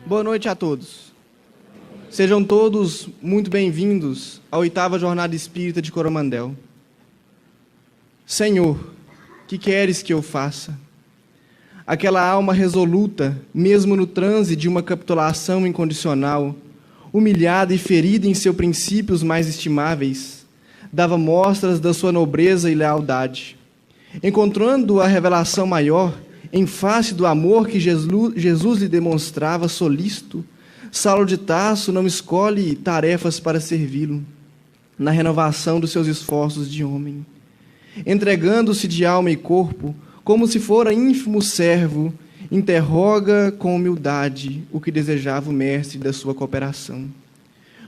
Boa noite a todos. Sejam todos muito bem-vindos à 8ª Jornada Espírita de Coromandel. Senhor, que queres que eu faça? Aquela alma resoluta, mesmo no transe de uma capitulação incondicional, humilhada e ferida em seus princípios mais estimáveis, dava mostras da sua nobreza e lealdade. Encontrando a revelação maior, em face do amor que Jesus lhe demonstrava solícito, Saulo de Tarso não escolhe tarefas para servi-lo, na renovação dos seus esforços de homem. Entregando-se de alma e corpo, como se fora ínfimo servo, interroga com humildade o que desejava o mestre da sua cooperação.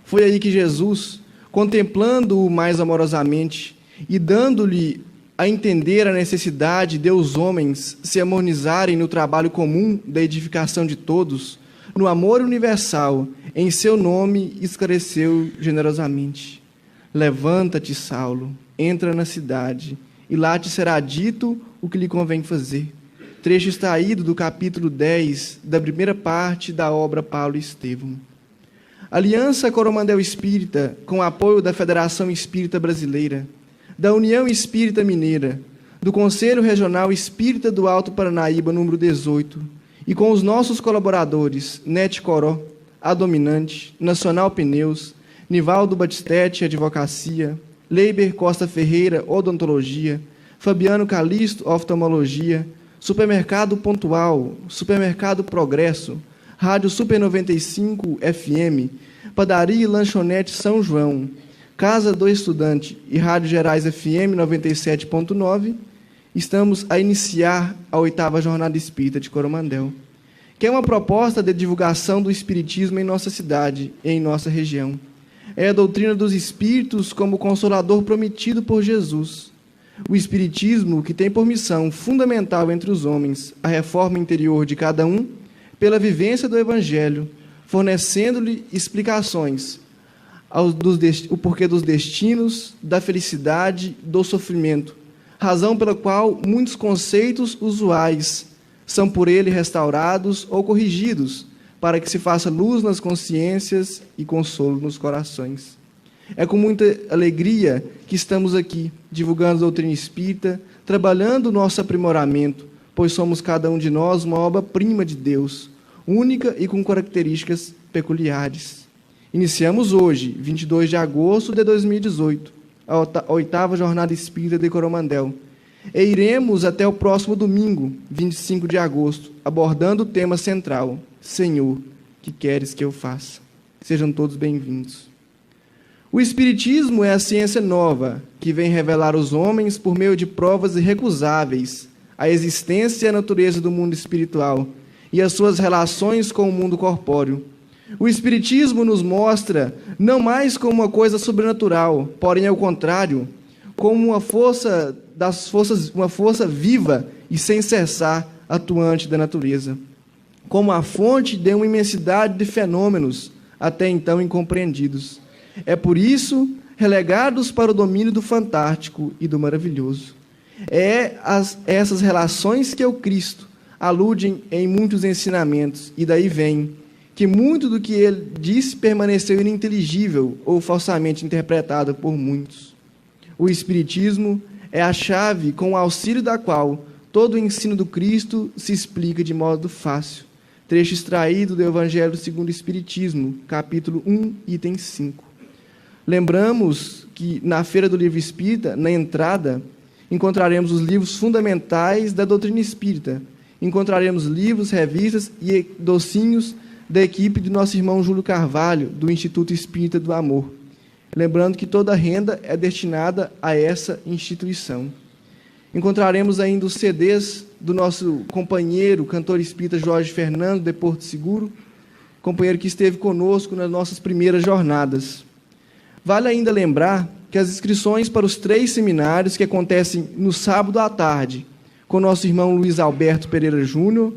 Foi aí que Jesus, contemplando-o mais amorosamente e dando-lhe a entender a necessidade de os homens se harmonizarem no trabalho comum da edificação de todos, no amor universal, em seu nome esclareceu generosamente: levanta-te, Saulo, entra na cidade, e lá te será dito o que lhe convém fazer. Trecho extraído do capítulo 10 da primeira parte da obra Paulo e Estevão. Aliança Coromandel Espírita, com apoio da Federação Espírita Brasileira, da União Espírita Mineira, do Conselho Regional Espírita do Alto Paranaíba, número 18, e com os nossos colaboradores, Net Coró, A Dominante, Nacional Pneus, Nivaldo Batistete, Advocacia, Leiber Costa Ferreira, Odontologia, Fabiano Calisto, Oftalmologia, Supermercado Pontual, Supermercado Progresso, Rádio Super 95 FM, Padaria e Lanchonete São João, Casa do Estudante e Rádio Gerais FM 97.9, estamos a iniciar a 8ª Jornada Espírita de Coromandel, que é uma proposta de divulgação do Espiritismo em nossa cidade e em nossa região. É a doutrina dos Espíritos como consolador prometido por Jesus. O Espiritismo que tem por missão fundamental entre os homens a reforma interior de cada um pela vivência do Evangelho, fornecendo-lhe explicações o porquê dos destinos, da felicidade, do sofrimento, razão pela qual muitos conceitos usuais são por ele restaurados ou corrigidos, para que se faça luz nas consciências e consolo nos corações. É com muita alegria que estamos aqui, divulgando a doutrina espírita, trabalhando o nosso aprimoramento, pois somos cada um de nós uma obra-prima de Deus, única e com características peculiares. Iniciamos hoje, 22 de agosto de 2018, a 8ª Jornada Espírita de Coromandel, e iremos até o próximo domingo, 25 de agosto, abordando o tema central: Senhor, que queres que eu faça? Sejam todos bem-vindos. O Espiritismo é a ciência nova que vem revelar aos homens, por meio de provas irrecusáveis, a existência e a natureza do mundo espiritual e as suas relações com o mundo corpóreo. O Espiritismo nos mostra não mais como uma coisa sobrenatural, porém, ao contrário, como uma força viva e sem cessar atuante da natureza, como a fonte de uma imensidade de fenômenos até então incompreendidos. É por isso relegados para o domínio do fantástico e do maravilhoso. Essas relações que o Cristo aludem em muitos ensinamentos, e daí vem que muito do que ele disse permaneceu ininteligível ou falsamente interpretado por muitos. O Espiritismo é a chave com o auxílio da qual todo o ensino do Cristo se explica de modo fácil. Trecho extraído do Evangelho segundo o Espiritismo, capítulo 1, item 5. Lembramos que na Feira do Livro Espírita, na entrada, encontraremos os livros fundamentais da doutrina espírita. Encontraremos livros, revistas e docinhos da equipe do nosso irmão Júlio Carvalho, do Instituto Espírita do Amor. Lembrando que toda a renda é destinada a essa instituição. Encontraremos ainda os CDs do nosso companheiro, cantor espírita Jorge Fernando, de Porto Seguro, companheiro que esteve conosco nas nossas primeiras jornadas. Vale ainda lembrar que as inscrições para os 3 seminários que acontecem no sábado à tarde, com nosso irmão Luiz Alberto Pereira Júnior,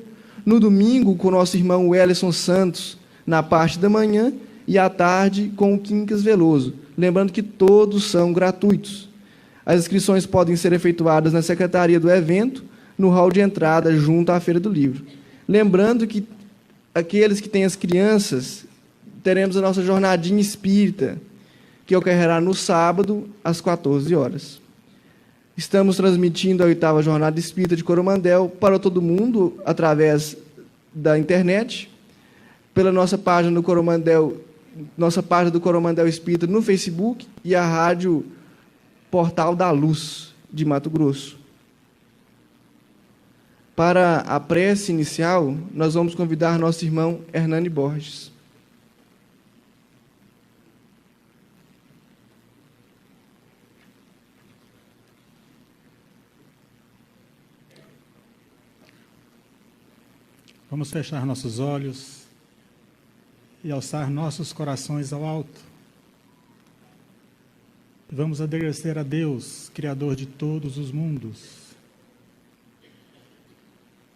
no domingo com nosso irmão Welleson Santos, na parte da manhã, e à tarde com o Quincas Veloso, lembrando que todos são gratuitos. As inscrições podem ser efetuadas na secretaria do evento, no hall de entrada, junto à Feira do Livro. Lembrando que aqueles que têm as crianças, teremos a nossa jornadinha espírita, que ocorrerá no sábado, às 14 horas. Estamos transmitindo a 8ª Jornada Espírita de Coromandel para todo mundo, através da internet, pela nossa página do Coromandel Espírita no Facebook e a rádio Portal da Luz, de Mato Grosso. Para a prece inicial, nós vamos convidar nosso irmão Hernani Borges. Vamos fechar nossos olhos e alçar nossos corações ao alto. E vamos agradecer a Deus, Criador de todos os mundos.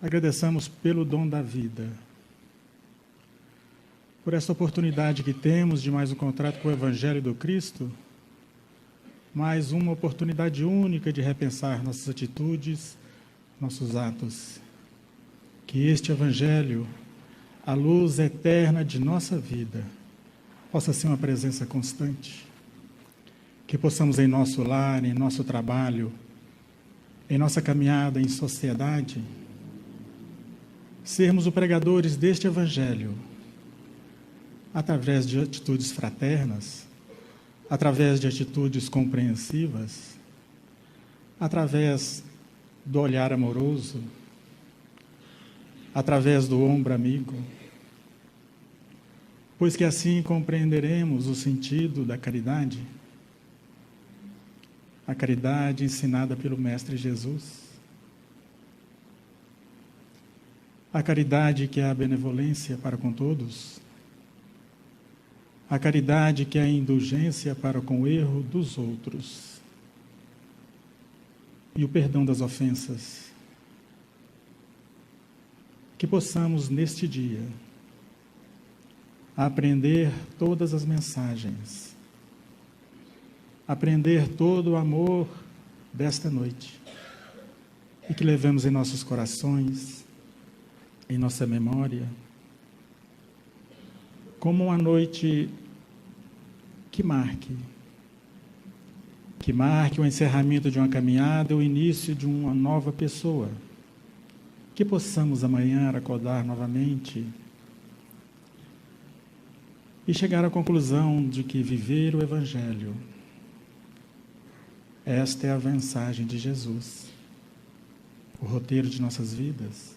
Agradeçamos pelo dom da vida, por essa oportunidade que temos de mais um contrato com o Evangelho do Cristo, mais uma oportunidade única de repensar nossas atitudes, nossos atos. Que este Evangelho, a luz eterna de nossa vida, possa ser uma presença constante. Que possamos em nosso lar, em nosso trabalho, em nossa caminhada em sociedade, sermos os pregadores deste Evangelho, através de atitudes fraternas, através de atitudes compreensivas, através do olhar amoroso, através do ombro amigo, pois que assim compreenderemos o sentido da caridade, a caridade ensinada pelo Mestre Jesus, a caridade que é a benevolência para com todos, a caridade que é a indulgência para com o erro dos outros e o perdão das ofensas. Que possamos, neste dia, aprender todas as mensagens, aprender todo o amor desta noite, e que levemos em nossos corações, em nossa memória, como uma noite que marque o encerramento de uma caminhada, o início de uma nova pessoa. Que possamos amanhã acordar novamente e chegar à conclusão de que viver o Evangelho, esta é a mensagem de Jesus, o roteiro de nossas vidas,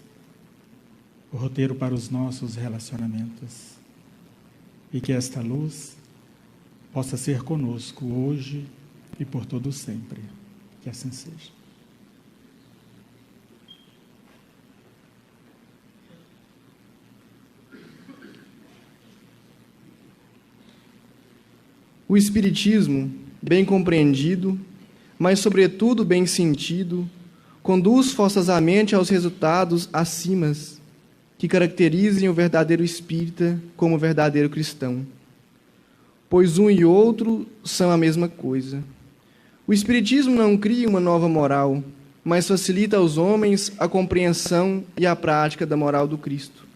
o roteiro para os nossos relacionamentos. E que esta luz possa ser conosco hoje e por todo sempre. Que assim seja. O Espiritismo, bem compreendido, mas sobretudo bem sentido, conduz forçosamente aos resultados acima que caracterizem o verdadeiro espírita como o verdadeiro cristão, pois um e outro são a mesma coisa. O Espiritismo não cria uma nova moral, mas facilita aos homens a compreensão e a prática da moral do Cristo,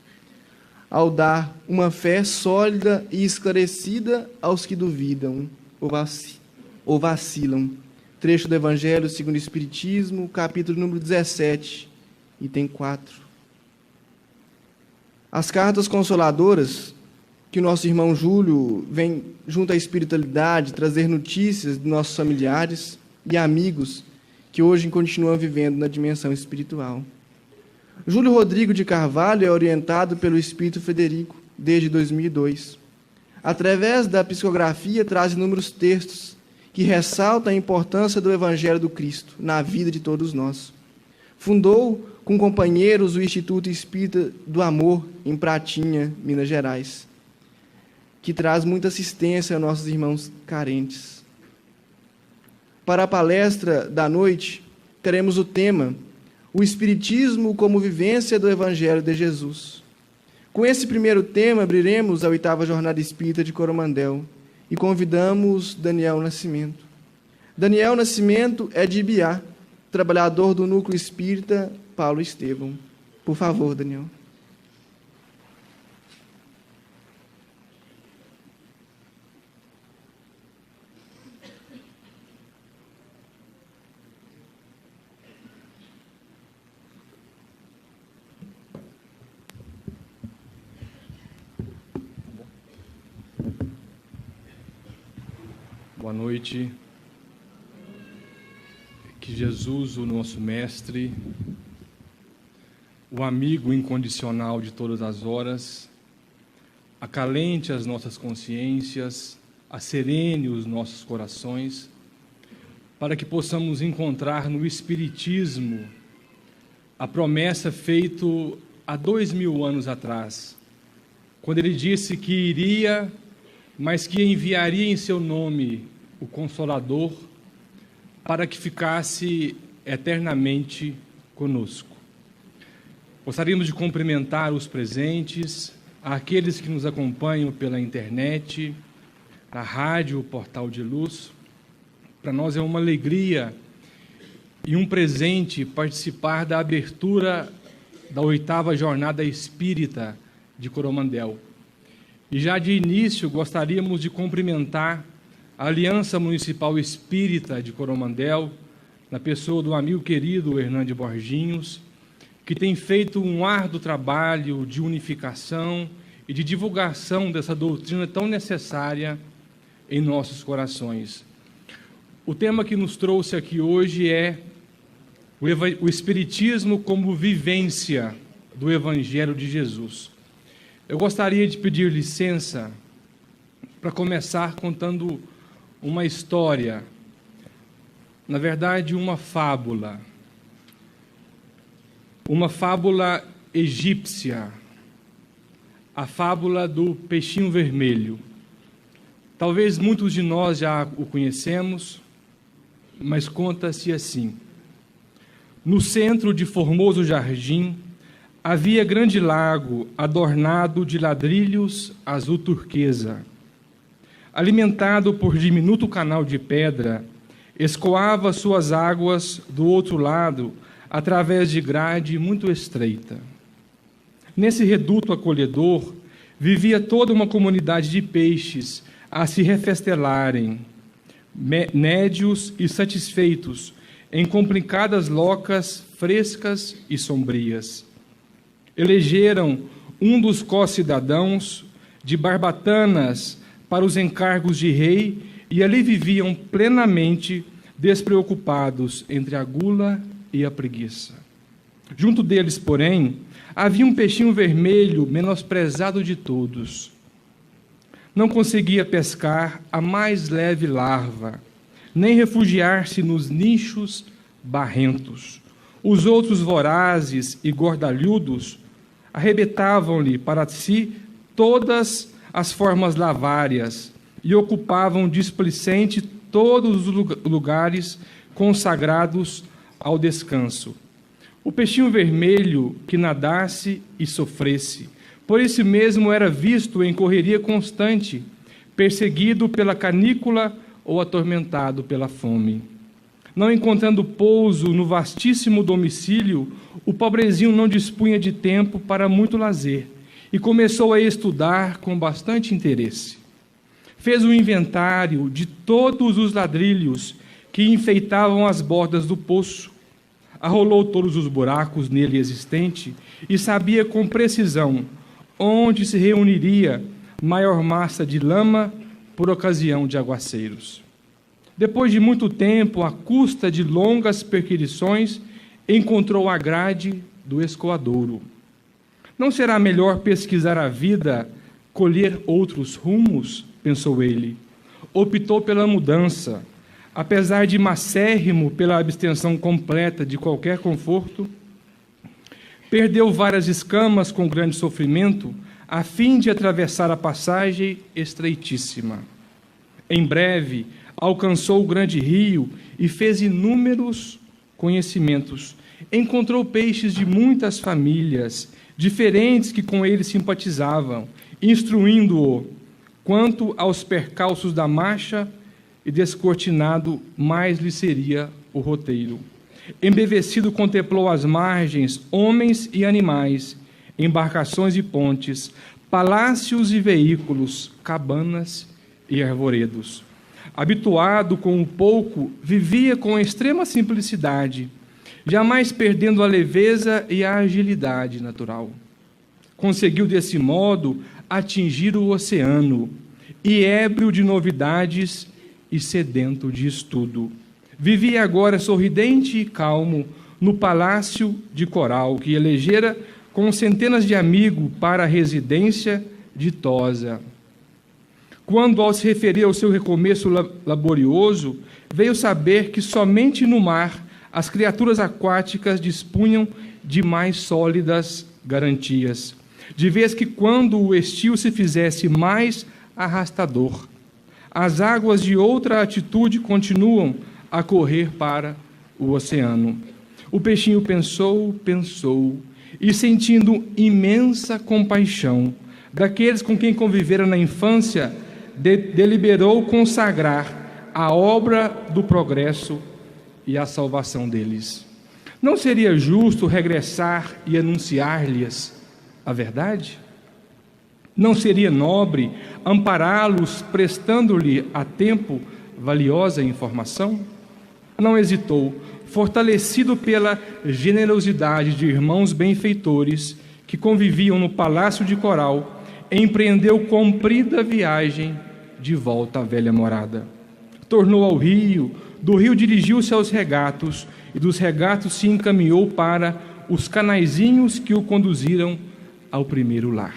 ao dar uma fé sólida e esclarecida aos que duvidam ou vacilam. Trecho do Evangelho segundo o Espiritismo, capítulo número 17, item 4. As cartas consoladoras que o nosso irmão Júlio vem, junto à espiritualidade, trazer notícias de nossos familiares e amigos que hoje continuam vivendo na dimensão espiritual. Júlio Rodrigo de Carvalho é orientado pelo Espírito Frederico desde 2002. Através da psicografia, traz inúmeros textos que ressaltam a importância do Evangelho do Cristo na vida de todos nós. Fundou com companheiros o Instituto Espírita do Amor, em Pratinha, Minas Gerais, que traz muita assistência aos nossos irmãos carentes. Para a palestra da noite, teremos o tema o Espiritismo como vivência do Evangelho de Jesus. Com esse primeiro tema, abriremos a 8ª Jornada Espírita de Coromandel e convidamos Daniel Nascimento. Daniel Nascimento é de Ibiá, trabalhador do Núcleo Espírita Paulo Estevão. Por favor, Daniel. Boa noite. Que Jesus, o nosso Mestre, o amigo incondicional de todas as horas, acalente as nossas consciências, acerene os nossos corações, para que possamos encontrar no Espiritismo a promessa feita há 2000 anos atrás, quando ele disse que iria, mas que enviaria em seu nome o Consolador para que ficasse eternamente conosco. Gostaríamos de cumprimentar os presentes, aqueles que nos acompanham pela internet, na rádio, Portal de Luz. Para nós é uma alegria e um presente participar da abertura da 8ª Jornada Espírita de Coromandel. E já de início gostaríamos de cumprimentar a Aliança Municipal Espírita de Coromandel, na pessoa do amigo querido Hernande Borginhos, que tem feito um árduo trabalho de unificação e de divulgação dessa doutrina tão necessária em nossos corações. O tema que nos trouxe aqui hoje é o Espiritismo como vivência do Evangelho de Jesus. Eu gostaria de pedir licença para começar contando uma história, na verdade uma fábula egípcia, a fábula do peixinho vermelho. Talvez muitos de nós já o conhecemos, mas conta-se assim: no centro de formoso jardim havia grande lago adornado de ladrilhos azul turquesa. Alimentado por diminuto canal de pedra, escoava suas águas do outro lado através de grade muito estreita. Nesse reduto acolhedor vivia toda uma comunidade de peixes a se refestelarem, nédios e satisfeitos, em complicadas locas frescas e sombrias. Elegeram um dos co-cidadãos de barbatanas para os encargos de rei e ali viviam plenamente despreocupados entre a gula e a preguiça. Junto deles, porém, havia um peixinho vermelho menosprezado de todos. Não conseguia pescar a mais leve larva, nem refugiar-se nos nichos barrentos. Os outros vorazes e gordalhudos arrebentavam-lhe para si todas as formas lavárias e ocupavam displicente todos os lugares consagrados ao descanso. O peixinho vermelho que nadasse e sofresse, por isso mesmo era visto em correria constante, perseguido pela canícula ou atormentado pela fome. Não encontrando pouso no vastíssimo domicílio, o pobrezinho não dispunha de tempo para muito lazer e começou a estudar com bastante interesse. Fez um inventário de todos os ladrilhos que enfeitavam as bordas do poço, arrolou todos os buracos nele existente e sabia com precisão onde se reuniria maior massa de lama por ocasião de aguaceiros. Depois de muito tempo, à custa de longas perquisições, encontrou a grade do escoadouro. Não será melhor pesquisar a vida, colher outros rumos? Pensou ele. Optou pela mudança. Apesar de macérrimo pela abstenção completa de qualquer conforto, perdeu várias escamas com grande sofrimento, a fim de atravessar a passagem estreitíssima. Em breve, alcançou o grande rio e fez inúmeros conhecimentos. Encontrou peixes de muitas famílias, diferentes que com ele simpatizavam, instruindo-o quanto aos percalços da marcha, e descortinado mais lhe seria o roteiro. Embevecido contemplou as margens, homens e animais, embarcações e pontes, palácios e veículos, cabanas e arvoredos. Habituado com o pouco, vivia com extrema simplicidade, jamais perdendo a leveza e a agilidade natural. Conseguiu, desse modo, atingir o oceano, e ébrio de novidades e sedento de estudo. Vivia agora sorridente e calmo no palácio de coral que elegera com centenas de amigos para a residência ditosa. Quando, ao se referir ao seu recomeço laborioso, veio saber que somente no mar as criaturas aquáticas dispunham de mais sólidas garantias, de vez que quando o estio se fizesse mais arrastador, as águas de outra atitude continuam a correr para o oceano. O peixinho pensou, e sentindo imensa compaixão daqueles com quem convivera na infância, deliberou consagrar a obra do progresso e a salvação deles. Não seria justo regressar e anunciar-lhes a verdade? Não seria nobre ampará-los, prestando-lhe a tempo valiosa informação? Não hesitou, fortalecido pela generosidade de irmãos benfeitores que conviviam no palácio de coral, empreendeu comprida viagem de volta à velha morada. Tornou ao rio, do rio dirigiu-se aos regatos, e dos regatos se encaminhou para os canaizinhos que o conduziram ao primeiro lar.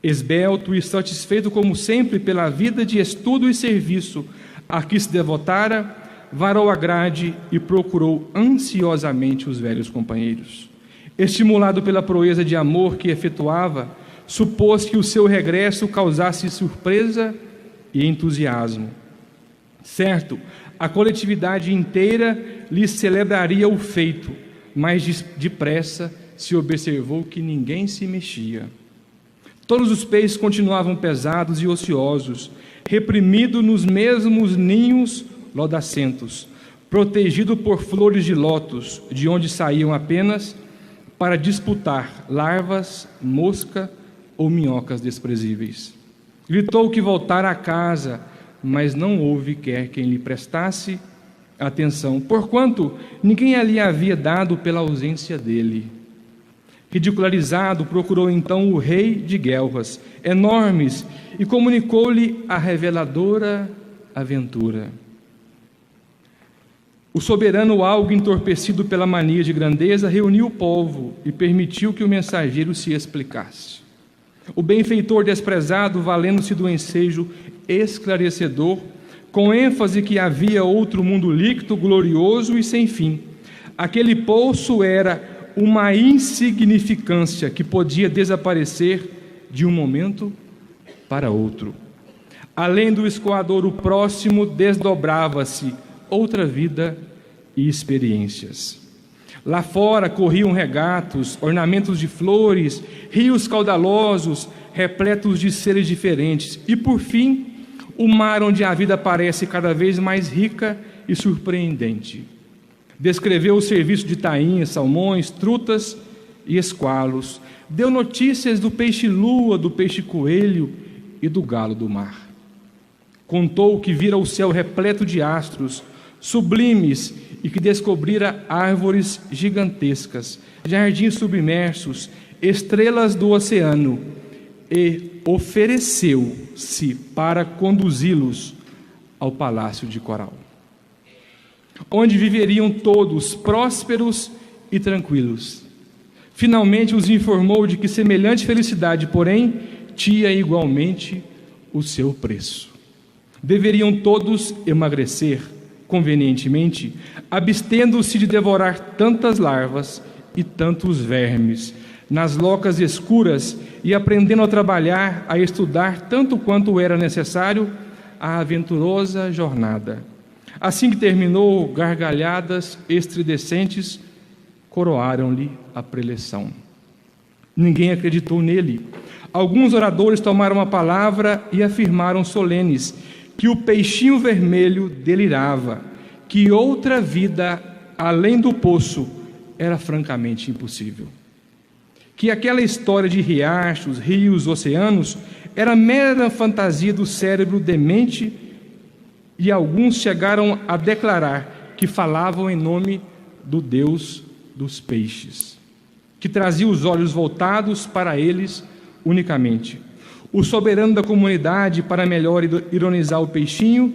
Esbelto e satisfeito como sempre pela vida de estudo e serviço a que se devotara, varou a grade e procurou ansiosamente os velhos companheiros. Estimulado pela proeza de amor que efetuava, supôs que o seu regresso causasse surpresa e entusiasmo. Certo, a coletividade inteira lhe celebraria o feito, mas depressa se observou que ninguém se mexia. Todos os peixes continuavam pesados e ociosos, reprimidos nos mesmos ninhos lodacentos, protegido por flores de lótus, de onde saíam apenas para disputar larvas, mosca ou minhocas desprezíveis. Gritou que voltara a casa, mas não houve quem lhe prestasse atenção, porquanto ninguém ali havia dado pela ausência dele. Ridicularizado, procurou então o rei de guelras enormes e comunicou-lhe a reveladora aventura. O soberano, algo entorpecido pela mania de grandeza, reuniu o povo e permitiu que o mensageiro se explicasse. O benfeitor desprezado, valendo-se do ensejo esclarecedor, com ênfase que havia outro mundo líquido, glorioso e sem fim. Aquele poço era uma insignificância que podia desaparecer de um momento para outro. Além do escoadouro próximo, desdobrava-se outra vida e experiências. Lá fora corriam regatos, ornamentos de flores, rios caudalosos, repletos de seres diferentes. E, por fim, o mar onde a vida parece cada vez mais rica e surpreendente. Descreveu o serviço de tainhas, salmões, trutas e esqualos. Deu notícias do peixe-lua, do peixe-coelho e do galo do mar. Contou que vira o céu repleto de astros sublimes e que descobrira árvores gigantescas, jardins submersos, estrelas do oceano, e ofereceu-se para conduzi-los ao palácio de coral, onde viveriam todos prósperos e tranquilos. Finalmente os informou de que semelhante felicidade, porém, tinha igualmente o seu preço. Deveriam todos emagrecer convenientemente, abstendo-se de devorar tantas larvas e tantos vermes nas locas escuras e aprendendo a trabalhar, a estudar tanto quanto era necessário a aventurosa jornada. Assim que terminou, gargalhadas estridecentes coroaram-lhe a preleção. Ninguém acreditou nele. Alguns oradores tomaram a palavra e afirmaram solenes que o peixinho vermelho delirava, que outra vida além do poço era francamente impossível, que aquela história de riachos, rios, oceanos era mera fantasia do cérebro demente, e alguns chegaram a declarar que falavam em nome do Deus dos peixes, que trazia os olhos voltados para eles unicamente. O soberano da comunidade, para melhor ironizar o peixinho,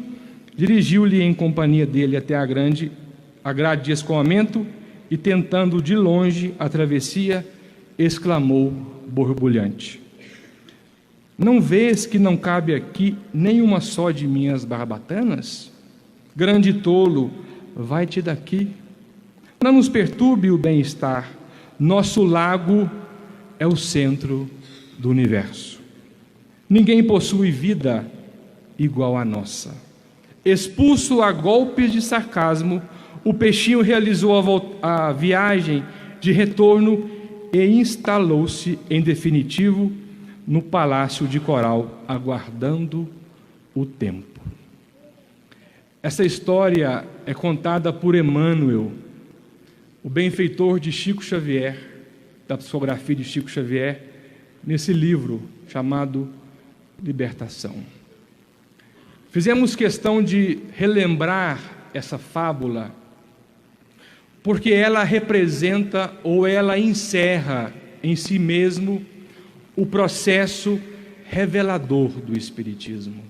dirigiu-lhe em companhia dele até a grade de escoamento e, tentando de longe a travessia, exclamou borbulhante: não vês que não cabe aqui nenhuma só de minhas barbatanas? Grande tolo, vai-te daqui. Não nos perturbe o bem-estar. Nosso lago é o centro do universo. Ninguém possui vida igual à nossa. Expulso a golpes de sarcasmo, o peixinho realizou a viagem de retorno e instalou-se em definitivo no palácio de coral, aguardando o tempo. Essa história é contada por Emmanuel, o benfeitor de Chico Xavier, da psicografia de Chico Xavier, nesse livro chamado Libertação. Fizemos questão de relembrar essa fábula porque ela representa ou ela encerra em si mesmo o processo revelador do Espiritismo.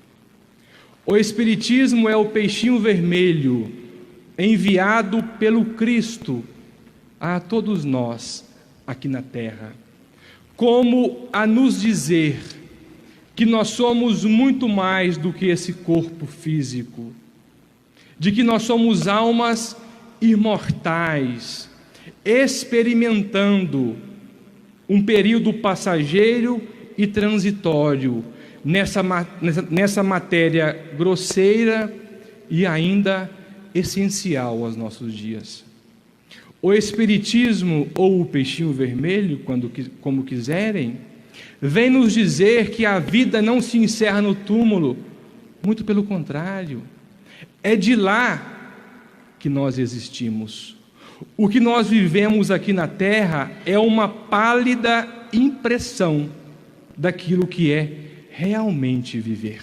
O Espiritismo é o peixinho vermelho enviado pelo Cristo a todos nós aqui na Terra, como a nos dizer que nós somos muito mais do que esse corpo físico, de que nós somos almas imortais, experimentando um período passageiro e transitório nessa matéria grosseira e ainda essencial aos nossos dias. O Espiritismo, ou o peixinho vermelho, como quiserem, vem nos dizer que a vida não se encerra no túmulo, muito pelo contrário, é de lá que nós existimos. O que nós vivemos aqui na Terra é uma pálida impressão daquilo que é realmente viver.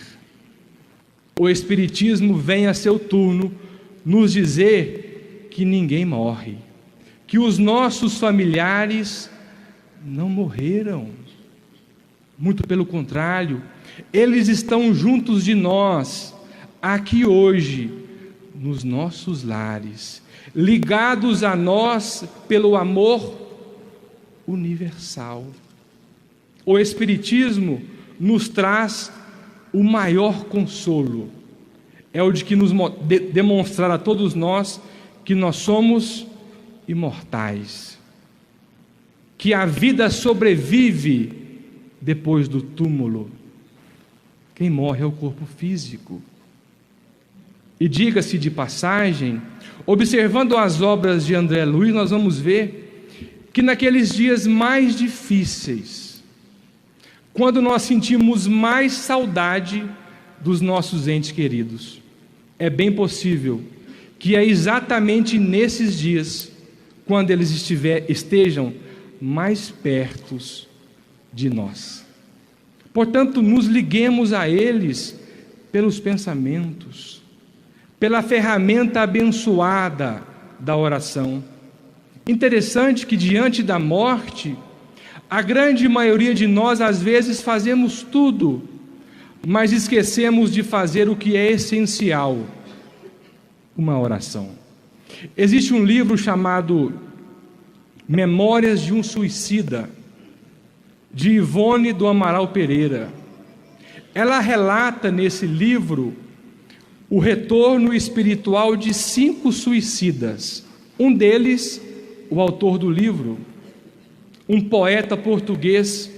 O Espiritismo vem a seu turno nos dizer que ninguém morre, que os nossos familiares não morreram. Muito pelo contrário, eles estão juntos de nós, aqui hoje, nos nossos lares, ligados a nós pelo amor universal. O Espiritismo nos traz o maior consolo, é o de que nos demonstrar a todos nós que nós somos imortais, que a vida sobrevive depois do túmulo. Quem morre é o corpo físico. E diga-se de passagem, observando as obras de André Luiz, nós vamos ver que naqueles dias mais difíceis, quando nós sentimos mais saudade dos nossos entes queridos, é bem possível que é exatamente nesses dias, quando eles estejam mais perto de nós. Portanto, nos liguemos a eles pelos pensamentos, pela ferramenta abençoada da oração. Interessante que diante da morte, a grande maioria de nós às vezes fazemos tudo, mas esquecemos de fazer o que é essencial, uma oração. Existe um livro chamado Memórias de um Suicida, de Ivone do Amaral Pereira. Ela relata nesse livro o retorno espiritual de 5 suicidas. Um deles, o autor do livro, um poeta português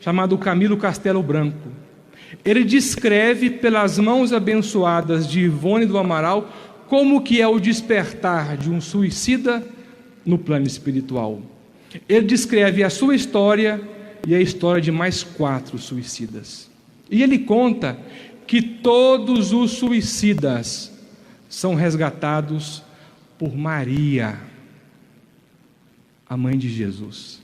chamado Camilo Castelo Branco. Ele descreve pelas mãos abençoadas de Ivone do Amaral como que é o despertar de um suicida no plano espiritual. Ele descreve a sua história e a história de mais 4 suicidas. E ele conta que todos os suicidas são resgatados por Maria, a mãe de Jesus.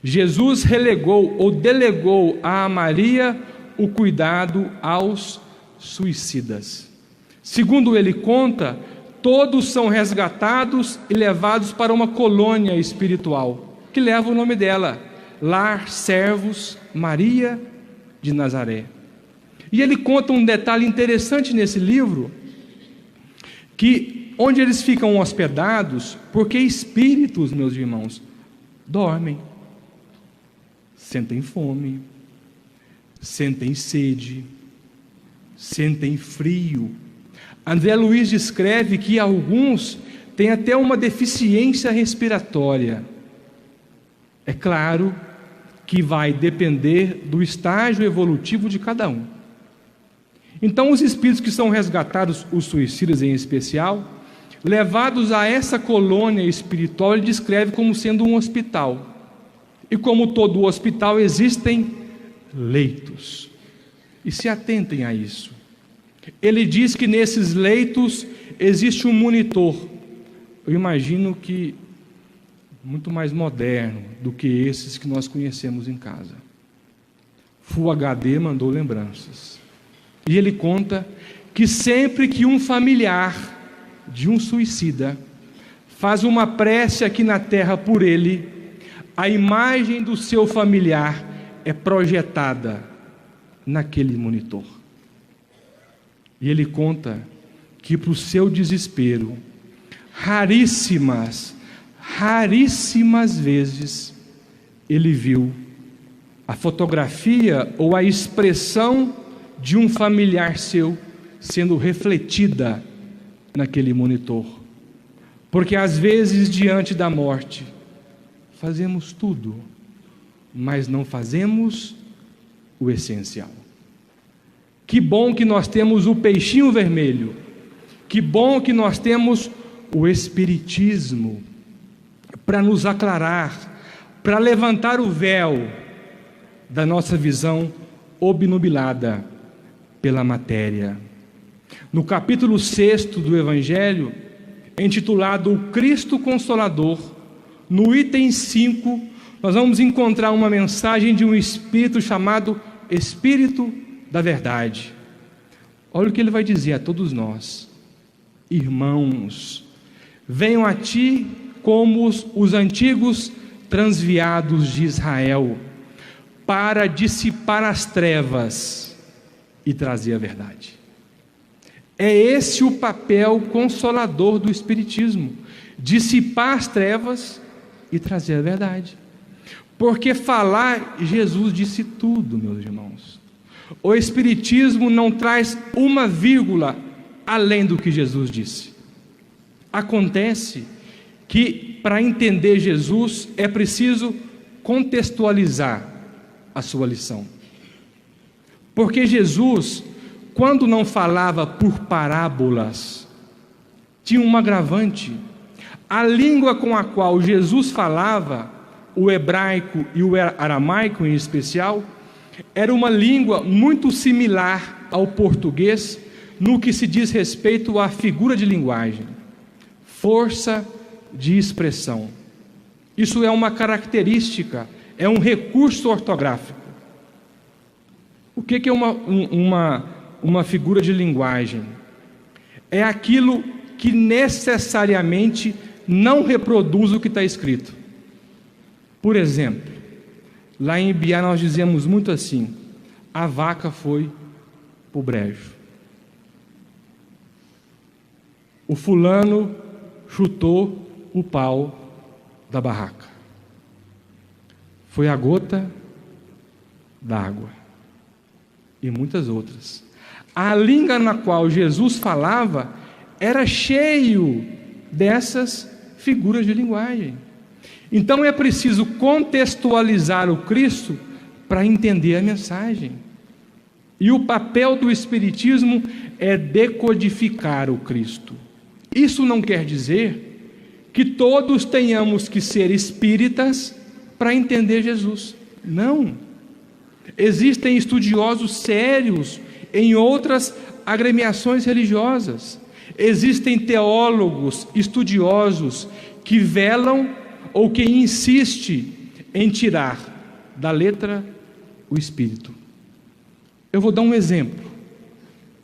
Jesus relegou ou delegou a Maria o cuidado aos suicidas. Segundo ele conta, todos são resgatados e levados para uma colônia espiritual, que leva o nome dela, Lar Servos Maria de Nazaré. E ele conta um detalhe interessante nesse livro, que onde eles ficam hospedados, porque espíritos, meus irmãos, dormem, sentem fome, sentem sede, sentem frio. André Luiz descreve que alguns têm até uma deficiência respiratória. É claro que vai depender do estágio evolutivo de cada um. Então, os espíritos que são resgatados, os suicidas em especial, levados a essa colônia espiritual, ele descreve como sendo um hospital. E como todo hospital, existem leitos. E se atentem a isso. Ele diz que nesses leitos existe um monitor. Eu imagino que muito mais moderno do que esses que nós conhecemos em casa. Full HD mandou lembranças. E ele conta que sempre que um familiar de um suicida faz uma prece aqui na terra por ele, a imagem do seu familiar é projetada naquele monitor. E ele conta que para o seu desespero, raríssimas vezes, ele viu a fotografia ou a expressão de um familiar seu sendo refletida naquele monitor. Porque às vezes, diante da morte, fazemos tudo, mas não fazemos o essencial. Que bom que nós temos o peixinho vermelho, que bom que nós temos o Espiritismo para nos aclarar, para levantar o véu da nossa visão obnubilada pela matéria. No capítulo 6 do Evangelho, intitulado O Cristo Consolador, no item 5, nós vamos encontrar uma mensagem de um Espírito chamado Espírito da Verdade. Olha o que ele vai dizer a todos nós: irmãos, venham a ti como os antigos transviados de Israel, para dissipar as trevas e trazer a verdade. É esse o papel consolador do Espiritismo: dissipar as trevas e trazer a verdade. Porque falar, Jesus disse tudo, meus irmãos. O Espiritismo não traz uma vírgula além do que Jesus disse. Acontece que para entender Jesus é preciso contextualizar a sua lição. Porque Jesus, quando não falava por parábolas, tinha um agravante. A língua com a qual Jesus falava, o hebraico e o aramaico em especial, era uma língua muito similar ao português no que se diz respeito à figura de linguagem, força de expressão. Isso é uma característica, é um recurso ortográfico. O que é uma figura de linguagem? É aquilo que necessariamente não reproduz o que está escrito. Por exemplo, lá em Ibiá nós dizemos muito assim: a vaca foi para o brejo, o fulano chutou o pau da barraca, foi a gota d'água, e muitas outras. A língua na qual Jesus falava era cheio dessas figuras de linguagem. Então é preciso contextualizar o Cristo para entender a mensagem. E o papel do Espiritismo é decodificar o Cristo. Isso não quer dizer que todos tenhamos que ser espíritas para entender Jesus. Não. Existem estudiosos sérios em outras agremiações religiosas. Existem teólogos, estudiosos que velam ou que insiste em tirar da letra o espírito. Eu vou dar um exemplo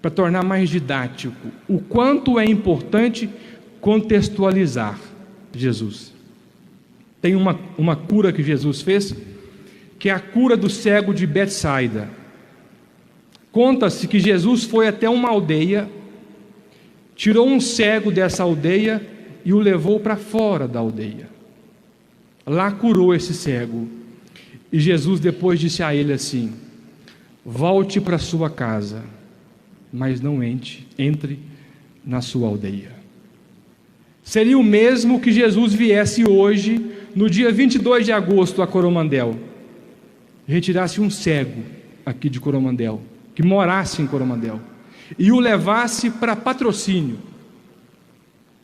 para tornar mais didático o quanto é importante contextualizar Jesus. Tem uma cura que Jesus fez, que é a cura do cego de Betsaida. Conta-se que Jesus foi até uma aldeia, tirou um cego dessa aldeia e o levou para fora da aldeia. Lá curou esse cego. E Jesus depois disse a ele assim: volte para sua casa, mas não entre na sua aldeia. Seria o mesmo que Jesus viesse hoje, no dia 22 de agosto, a Coromandel, retirasse um cego aqui de Coromandel, que morasse em Coromandel, e o levasse para Patrocínio,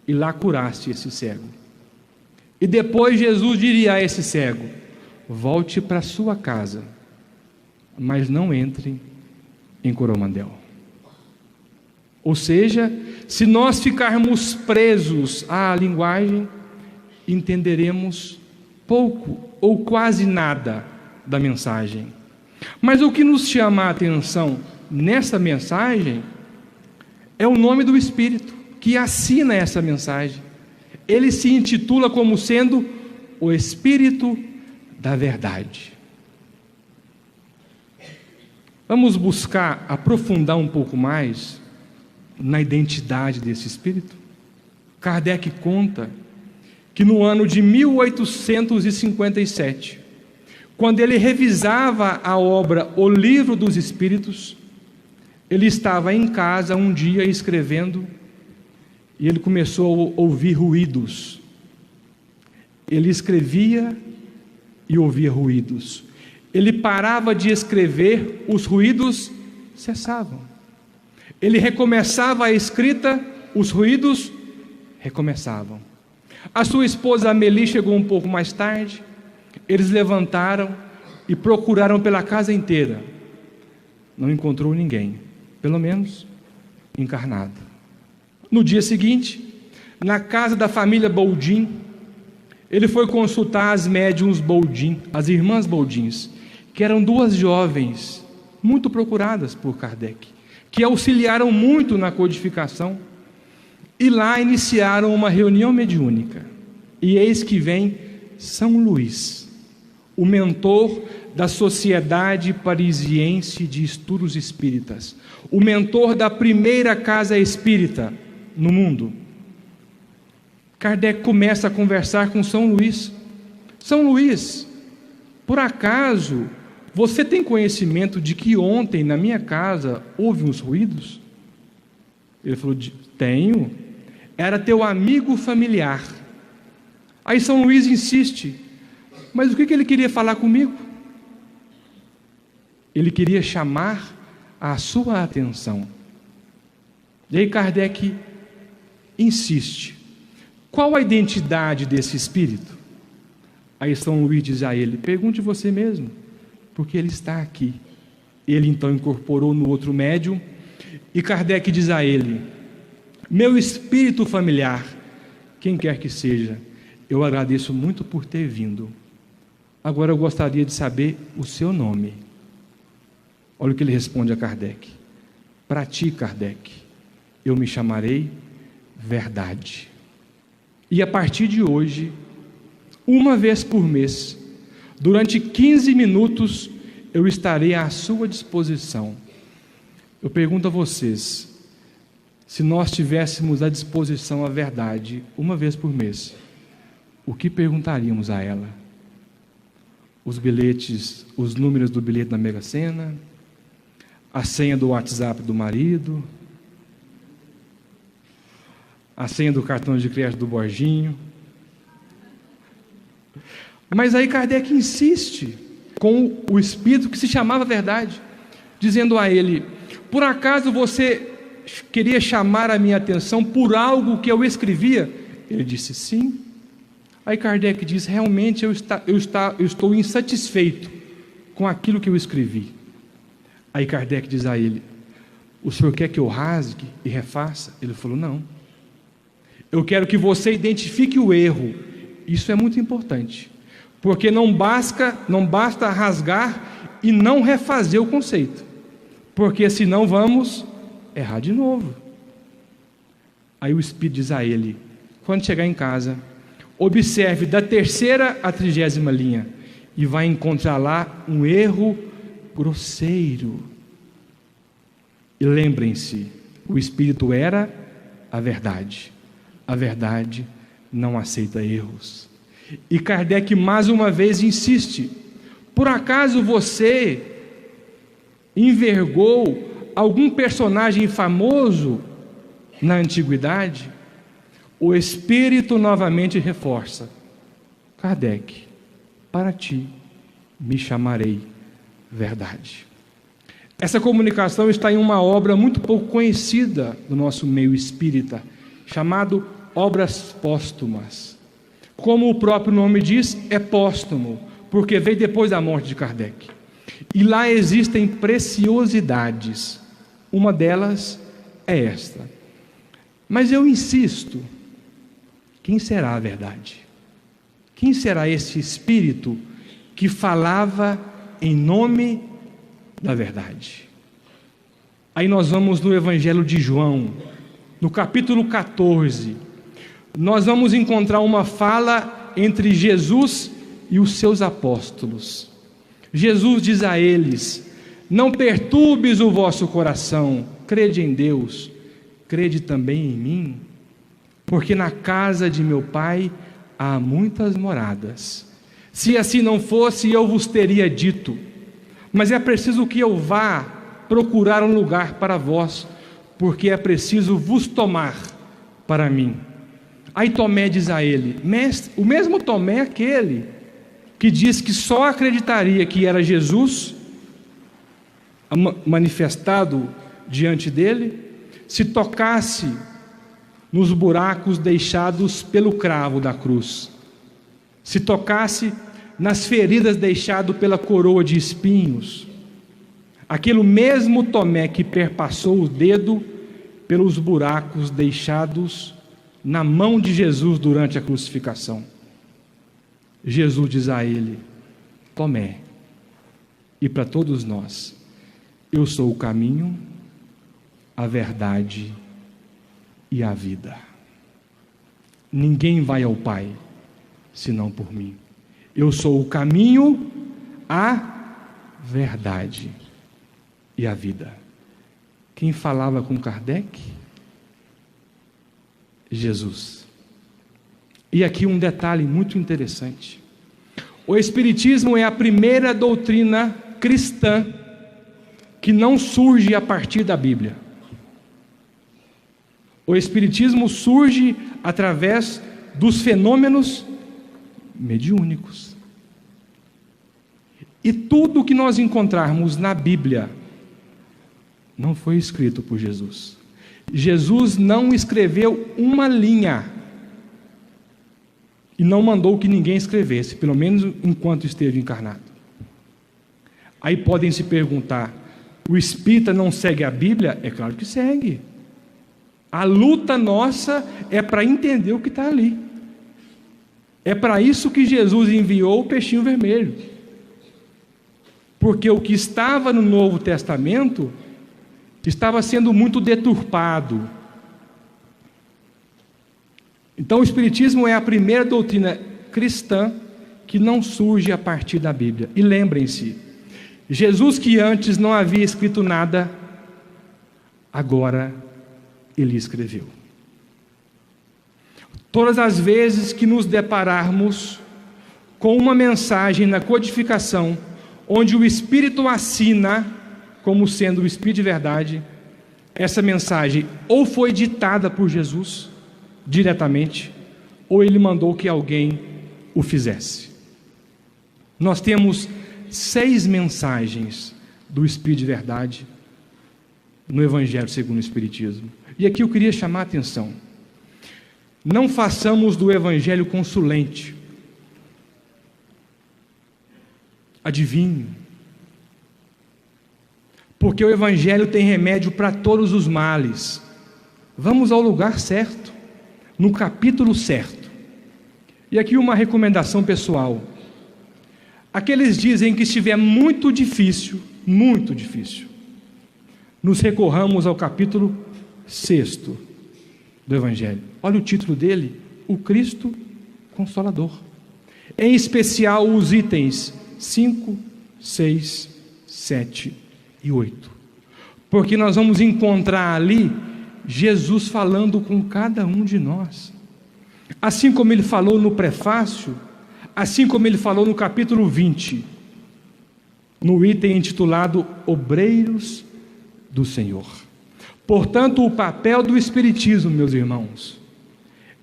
e lá curasse esse cego. E depois Jesus diria a esse cego: volte para sua casa, mas não entre em Coromandel. Ou seja, se nós ficarmos presos à linguagem, entenderemos pouco ou quase nada da mensagem. Mas o que nos chama a atenção nessa mensagem é o nome do Espírito que assina essa mensagem. Ele se intitula como sendo o Espírito da Verdade. Vamos buscar aprofundar um pouco mais na identidade desse Espírito. Kardec conta que no ano de 1857, quando ele revisava a obra O Livro dos Espíritos, ele estava em casa um dia escrevendo e ele começou a ouvir ruídos. Ele escrevia e ouvia ruídos. Ele parava de escrever, os ruídos cessavam. Ele recomeçava a escrita, os ruídos recomeçavam. A sua esposa Amélie chegou um pouco mais tarde. Eles levantaram e procuraram pela casa inteira. Não encontrou ninguém, pelo menos encarnado. No dia seguinte, na casa da família Boldin, ele foi consultar as médiuns Boldin, as irmãs Boldins, que eram duas jovens muito procuradas por Kardec, que auxiliaram muito na codificação, e lá iniciaram uma reunião mediúnica. E eis que vem São Luís, o mentor da Sociedade Parisiense de Estudos Espíritas, o mentor da primeira casa espírita no mundo. Kardec começa a conversar com São Luís. São Luís, por acaso você tem conhecimento de que ontem na minha casa houve uns ruídos? Ele falou: tenho. Era teu amigo familiar. Aí São Luís insiste: mas o que ele queria falar comigo? Ele queria chamar a sua atenção. E aí Kardec insiste: qual a identidade desse espírito? Aí São Luís diz a ele: pergunte você mesmo, porque ele está aqui. Ele então incorporou no outro médium, e Kardec diz a ele: meu espírito familiar, quem quer que seja, eu agradeço muito por ter vindo. Agora eu gostaria de saber o seu nome. Olha o que ele responde a Kardec: para ti, Kardec, eu me chamarei Verdade. E a partir de hoje, uma vez por mês, durante 15 minutos, eu estarei à sua disposição. Eu pergunto a vocês, se nós tivéssemos à disposição a verdade, uma vez por mês, o que perguntaríamos a ela? Os bilhetes, os números do bilhete da Mega Sena, a senha do WhatsApp do marido, a senha do cartão de crédito do Borginho. Mas aí Kardec insiste com o espírito que se chamava Verdade, dizendo a ele: por acaso você queria chamar a minha atenção por algo que eu escrevia? Ele disse sim. Aí Kardec diz: realmente eu estou insatisfeito com aquilo que eu escrevi. Aí Kardec diz a ele: o senhor quer que eu rasgue e refaça? Ele falou: não, eu quero que você identifique o erro. Isso é muito importante, porque não basta rasgar e não refazer o conceito, porque senão vamos errar de novo. Aí o Espírito diz a ele: quando chegar em casa, observe da 3ª à 30ª linha e vai encontrar lá um erro grosseiro. E lembrem-se, o Espírito era a verdade não aceita erros. E Kardec mais uma vez insiste: por acaso você envergou algum personagem famoso na antiguidade? O Espírito novamente reforça: Kardec, para ti me chamarei verdade. Essa comunicação está em uma obra muito pouco conhecida do nosso meio espírita, chamado Obras Póstumas. Como o próprio nome diz, é póstumo, porque veio depois da morte de Kardec. E lá existem preciosidades. Uma delas é esta. Mas eu insisto, quem será a verdade? Quem será esse Espírito que falava em nome da verdade? Aí nós vamos no Evangelho de João, no capítulo 14, nós vamos encontrar uma fala entre Jesus e os seus apóstolos. Jesus diz a eles: não perturbes o vosso coração, crede em Deus, crede também em mim, porque na casa de meu Pai há muitas moradas. Se assim não fosse, eu vos teria dito, mas é preciso que eu vá procurar um lugar para vós, porque é preciso vos tomar para mim. Aí Tomé diz a ele: mestre, o mesmo Tomé, aquele que diz que só acreditaria que era Jesus manifestado diante dele, se tocasse nos buracos deixados pelo cravo da cruz, se tocasse nas feridas deixadas pela coroa de espinhos. Aquele mesmo Tomé que perpassou o dedo pelos buracos deixados na mão de Jesus durante a crucificação. Jesus diz a ele: Tomé, e para todos nós, eu sou o caminho, a verdade e a vida. Ninguém vai ao Pai senão por mim. Eu sou o caminho, a verdade e a vida. Quem falava com Kardec? Jesus. E aqui um detalhe muito interessante: o Espiritismo é a primeira doutrina cristã que não surge a partir da Bíblia. O Espiritismo surge através dos fenômenos mediúnicos. E tudo que nós encontrarmos na Bíblia não foi escrito por Jesus. Jesus não escreveu uma linha e não mandou que ninguém escrevesse, pelo menos enquanto esteve encarnado. Aí podem se perguntar: o espírita não segue a Bíblia? É claro que segue. A luta nossa é para entender o que está ali. É para isso que Jesus enviou o peixinho vermelho, porque o que estava no Novo Testamento estava sendo muito deturpado. Então o Espiritismo é a primeira doutrina cristã que não surge a partir da Bíblia. E lembrem-se, Jesus, que antes não havia escrito nada, agora ele escreveu. Todas as vezes que nos depararmos com uma mensagem na codificação, onde o Espírito assina como sendo o Espírito de verdade, essa mensagem ou foi ditada por Jesus diretamente, ou ele mandou que alguém o fizesse. Nós temos 6 mensagens do Espírito de verdade no Evangelho segundo o Espiritismo. E aqui eu queria chamar a atenção: não façamos do Evangelho consulente, adivinho, porque o Evangelho tem remédio para todos os males. Vamos ao lugar certo, no capítulo certo. E aqui uma recomendação pessoal: aqueles dizem que estiver muito difícil, nos recorramos ao capítulo 6º do Evangelho. Olha o título dele: O Cristo Consolador. Em especial os itens 5, 6, 7 e 8. porque nós vamos encontrar ali Jesus falando com cada um de nós. Assim como ele falou no prefácio, assim como ele falou no capítulo 20, no item intitulado Obreiros do Senhor. Portanto, o papel do Espiritismo, meus irmãos,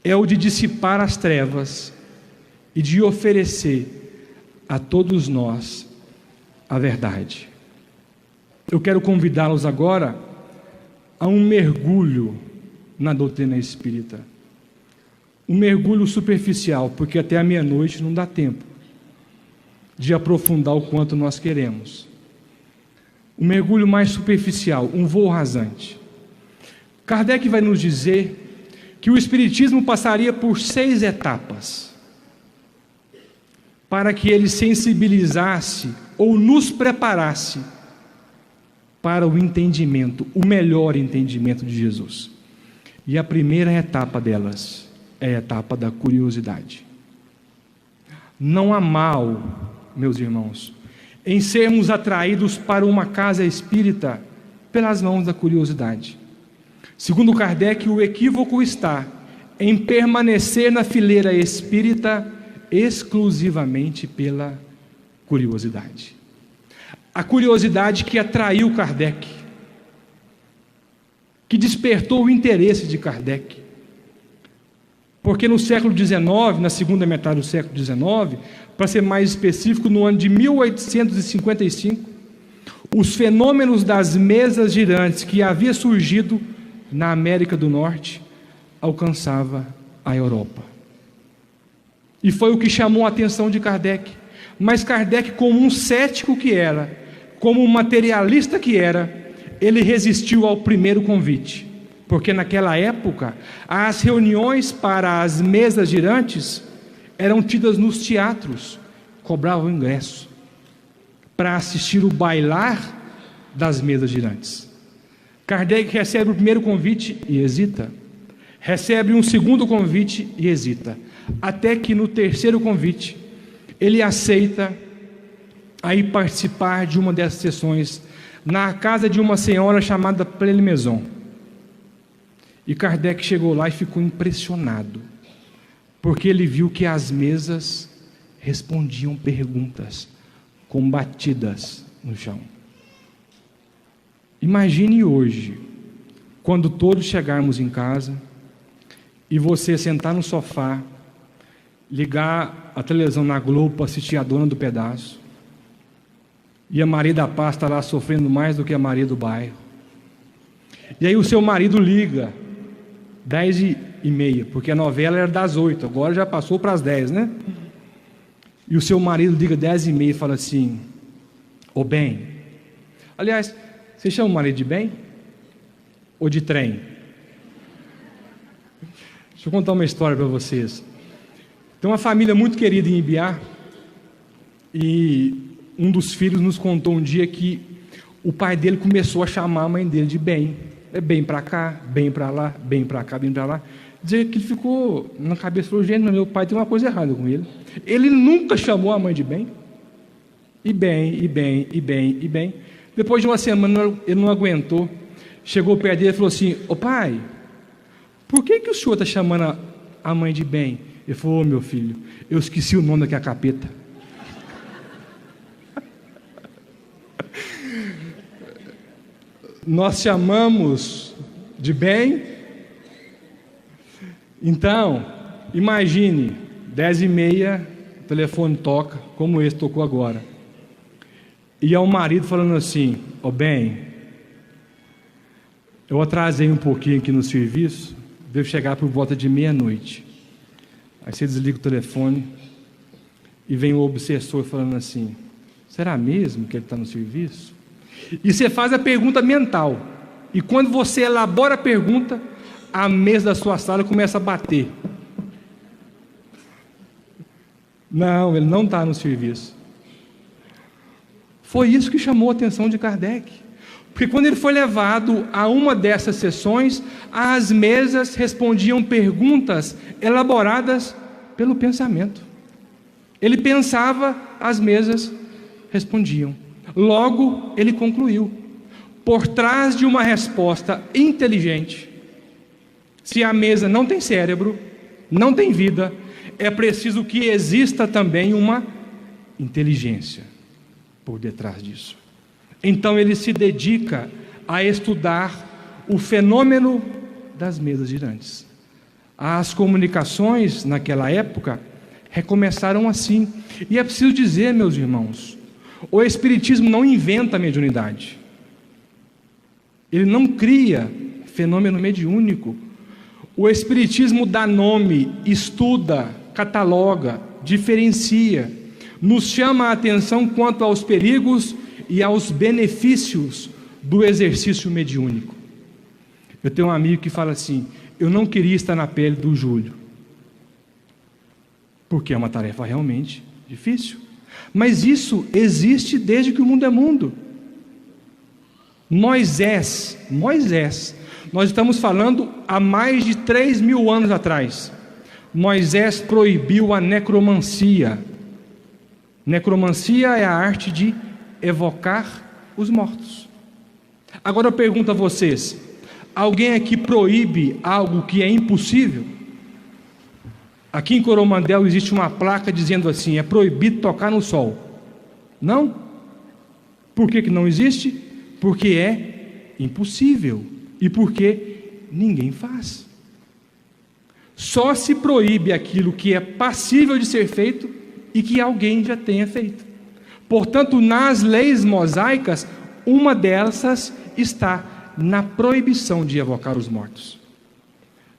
é o de dissipar as trevas e de oferecer a todos nós a verdade. Eu quero convidá-los agora a um mergulho na doutrina espírita. Um mergulho superficial, porque até a meia-noite não dá tempo de aprofundar o quanto nós queremos. Um mergulho mais superficial, um voo rasante. Kardec vai nos dizer que o Espiritismo passaria por 6 etapas para que ele sensibilizasse ou nos preparasse para o entendimento, o melhor entendimento de Jesus. E a primeira etapa delas é a etapa da curiosidade. Não há mal, meus irmãos, em sermos atraídos para uma casa espírita pelas mãos da curiosidade. Segundo Kardec, o equívoco está em permanecer na fileira espírita exclusivamente pela curiosidade. A curiosidade que atraiu Kardec, que despertou o interesse de Kardec. Porque no século XIX, na segunda metade do século XIX, para ser mais específico, no ano de 1855, os fenômenos das mesas girantes que havia surgido na América do Norte alcançava a Europa. E foi o que chamou a atenção de Kardec. Mas Kardec, como um cético que era, como um materialista que era, ele resistiu ao primeiro convite. Porque naquela época, as reuniões para as mesas girantes eram tidas nos teatros, cobravam ingresso para assistir o bailar das mesas girantes. Kardec recebe o primeiro convite e hesita. Recebe um segundo convite e hesita. Até que no terceiro convite, ele aceita a ir participar de uma dessas sessões na casa de uma senhora chamada Plenimaison. E Kardec chegou lá e ficou impressionado, porque ele viu que as mesas respondiam perguntas combatidas no chão. Imagine hoje, quando todos chegarmos em casa e você sentar no sofá, ligar a televisão na Globo para assistir a Dona do Pedaço, e a Maria da Paz está lá sofrendo mais do que a Maria do bairro. E aí o seu marido liga 10h30, porque a novela era das 8, agora já passou para as 10, né? E o seu marido liga 10h30 e fala assim: ô bem, aliás, você chama o marido de bem? Ou de trem? Deixa eu contar uma história para vocês. Tem uma família muito querida em Ibiá, e um dos filhos nos contou um dia que o pai dele começou a chamar a mãe dele de bem. É bem para cá, bem para lá, bem para cá, bem para lá. Dizer que ele ficou na cabeça, falou: gente, meu pai tem uma coisa errada com ele. Ele nunca chamou a mãe de bem. E bem, e bem, e bem, e bem. Depois de uma semana ele não aguentou. Chegou perto dele e falou assim: ô pai, por que o senhor está chamando a mãe de bem? Ele falou: ô meu filho, eu esqueci o nome daquela capeta. Nós chamamos de bem. Então, imagine, 10h30, o telefone toca, como esse tocou agora. E é o marido falando assim: ó bem, eu atrasei um pouquinho aqui no serviço, devo chegar por volta de meia-noite. Aí você desliga o telefone e vem o obsessor falando assim: será mesmo que ele está no serviço? E você faz a pergunta mental, e quando você elabora a pergunta, a mesa da sua sala começa a bater. Não, ele não está no serviço. Foi isso que chamou a atenção de Kardec, porque quando ele foi levado a uma dessas sessões, as mesas respondiam perguntas elaboradas pelo pensamento. Ele pensava, as mesas respondiam. Logo, ele concluiu: por trás de uma resposta inteligente, se a mesa não tem cérebro, não tem vida, é preciso que exista também uma inteligência por detrás disso. Então ele se dedica a estudar o fenômeno das mesas girantes. As comunicações naquela época recomeçaram assim. E é preciso dizer, meus irmãos, o Espiritismo não inventa a mediunidade. Ele não cria fenômeno mediúnico. O Espiritismo dá nome, estuda, cataloga, diferencia, nos chama a atenção quanto aos perigos e aos benefícios do exercício mediúnico. Eu tenho um amigo que fala assim: eu não queria estar na pele do Júlio, porque é uma tarefa realmente difícil, mas isso existe desde que o mundo é mundo. Moisés, nós estamos falando há mais de 3.000 anos atrás. Moisés proibiu a necromancia. Necromancia é a arte de evocar os mortos. Agora eu pergunto a vocês: alguém aqui proíbe algo que é impossível? Aqui em Coromandel existe uma placa dizendo assim: é proibido tocar no sol. Não? Por que não existe? Porque é impossível e porque ninguém faz. Só se proíbe aquilo que é passível de ser feito e que alguém já tenha feito. Portanto, nas leis mosaicas, uma dessas está na proibição de evocar os mortos.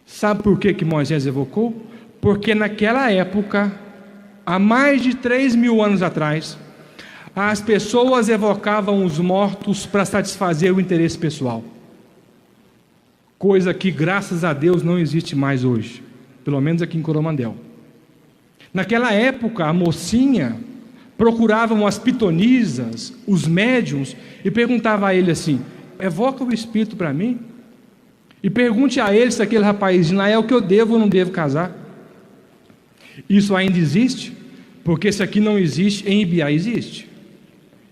Sabe por que Moisés evocou? Porque naquela época, há mais de 3.000 anos atrás, as pessoas evocavam os mortos para satisfazer o interesse pessoal. Coisa que, graças a Deus, não existe mais hoje, pelo menos aqui em Coromandel. Naquela época, a mocinha procuravam as pitonisas, os médiuns, e perguntava a ele assim: evoca o espírito para mim? E pergunte a ele se aquele rapazinho lá é o que eu devo ou não devo casar. Isso ainda existe? Porque se aqui não existe, em Ibiá existe.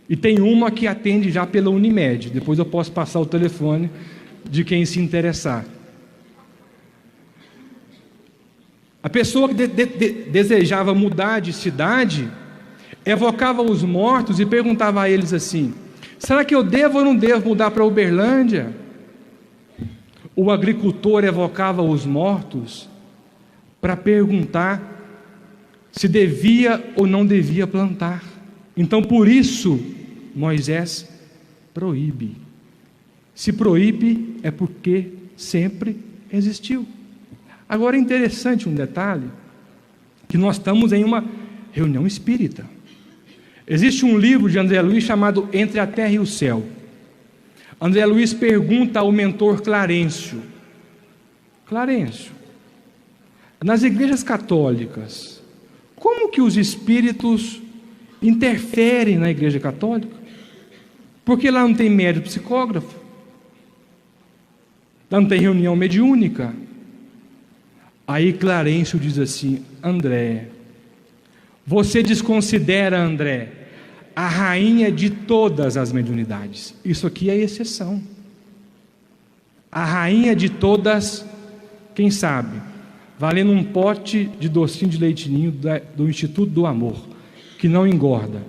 E tem uma que atende já pela Unimed. Depois eu posso passar o telefone de quem se interessar. A pessoa que desejava mudar de cidade evocava os mortos e perguntava a eles assim: será que eu devo ou não devo mudar para Uberlândia? O agricultor evocava os mortos para perguntar se devia ou não devia plantar. Então, por isso, Moisés proíbe. Se proíbe é porque sempre existiu. Agora é interessante um detalhe, que nós estamos em uma reunião espírita. Existe um livro de André Luiz chamado Entre a Terra e o Céu. André Luiz pergunta ao mentor Clarencio: Clarencio, nas igrejas católicas, como que os espíritos interferem na igreja católica? Porque lá não tem médium psicógrafo, lá não tem reunião mediúnica. Aí Clarencio diz assim: André, você desconsidera, André, a rainha de todas as mediunidades. Isso aqui é exceção. A rainha de todas, quem sabe, valendo um pote de docinho de leite ninho do Instituto do Amor, que não engorda.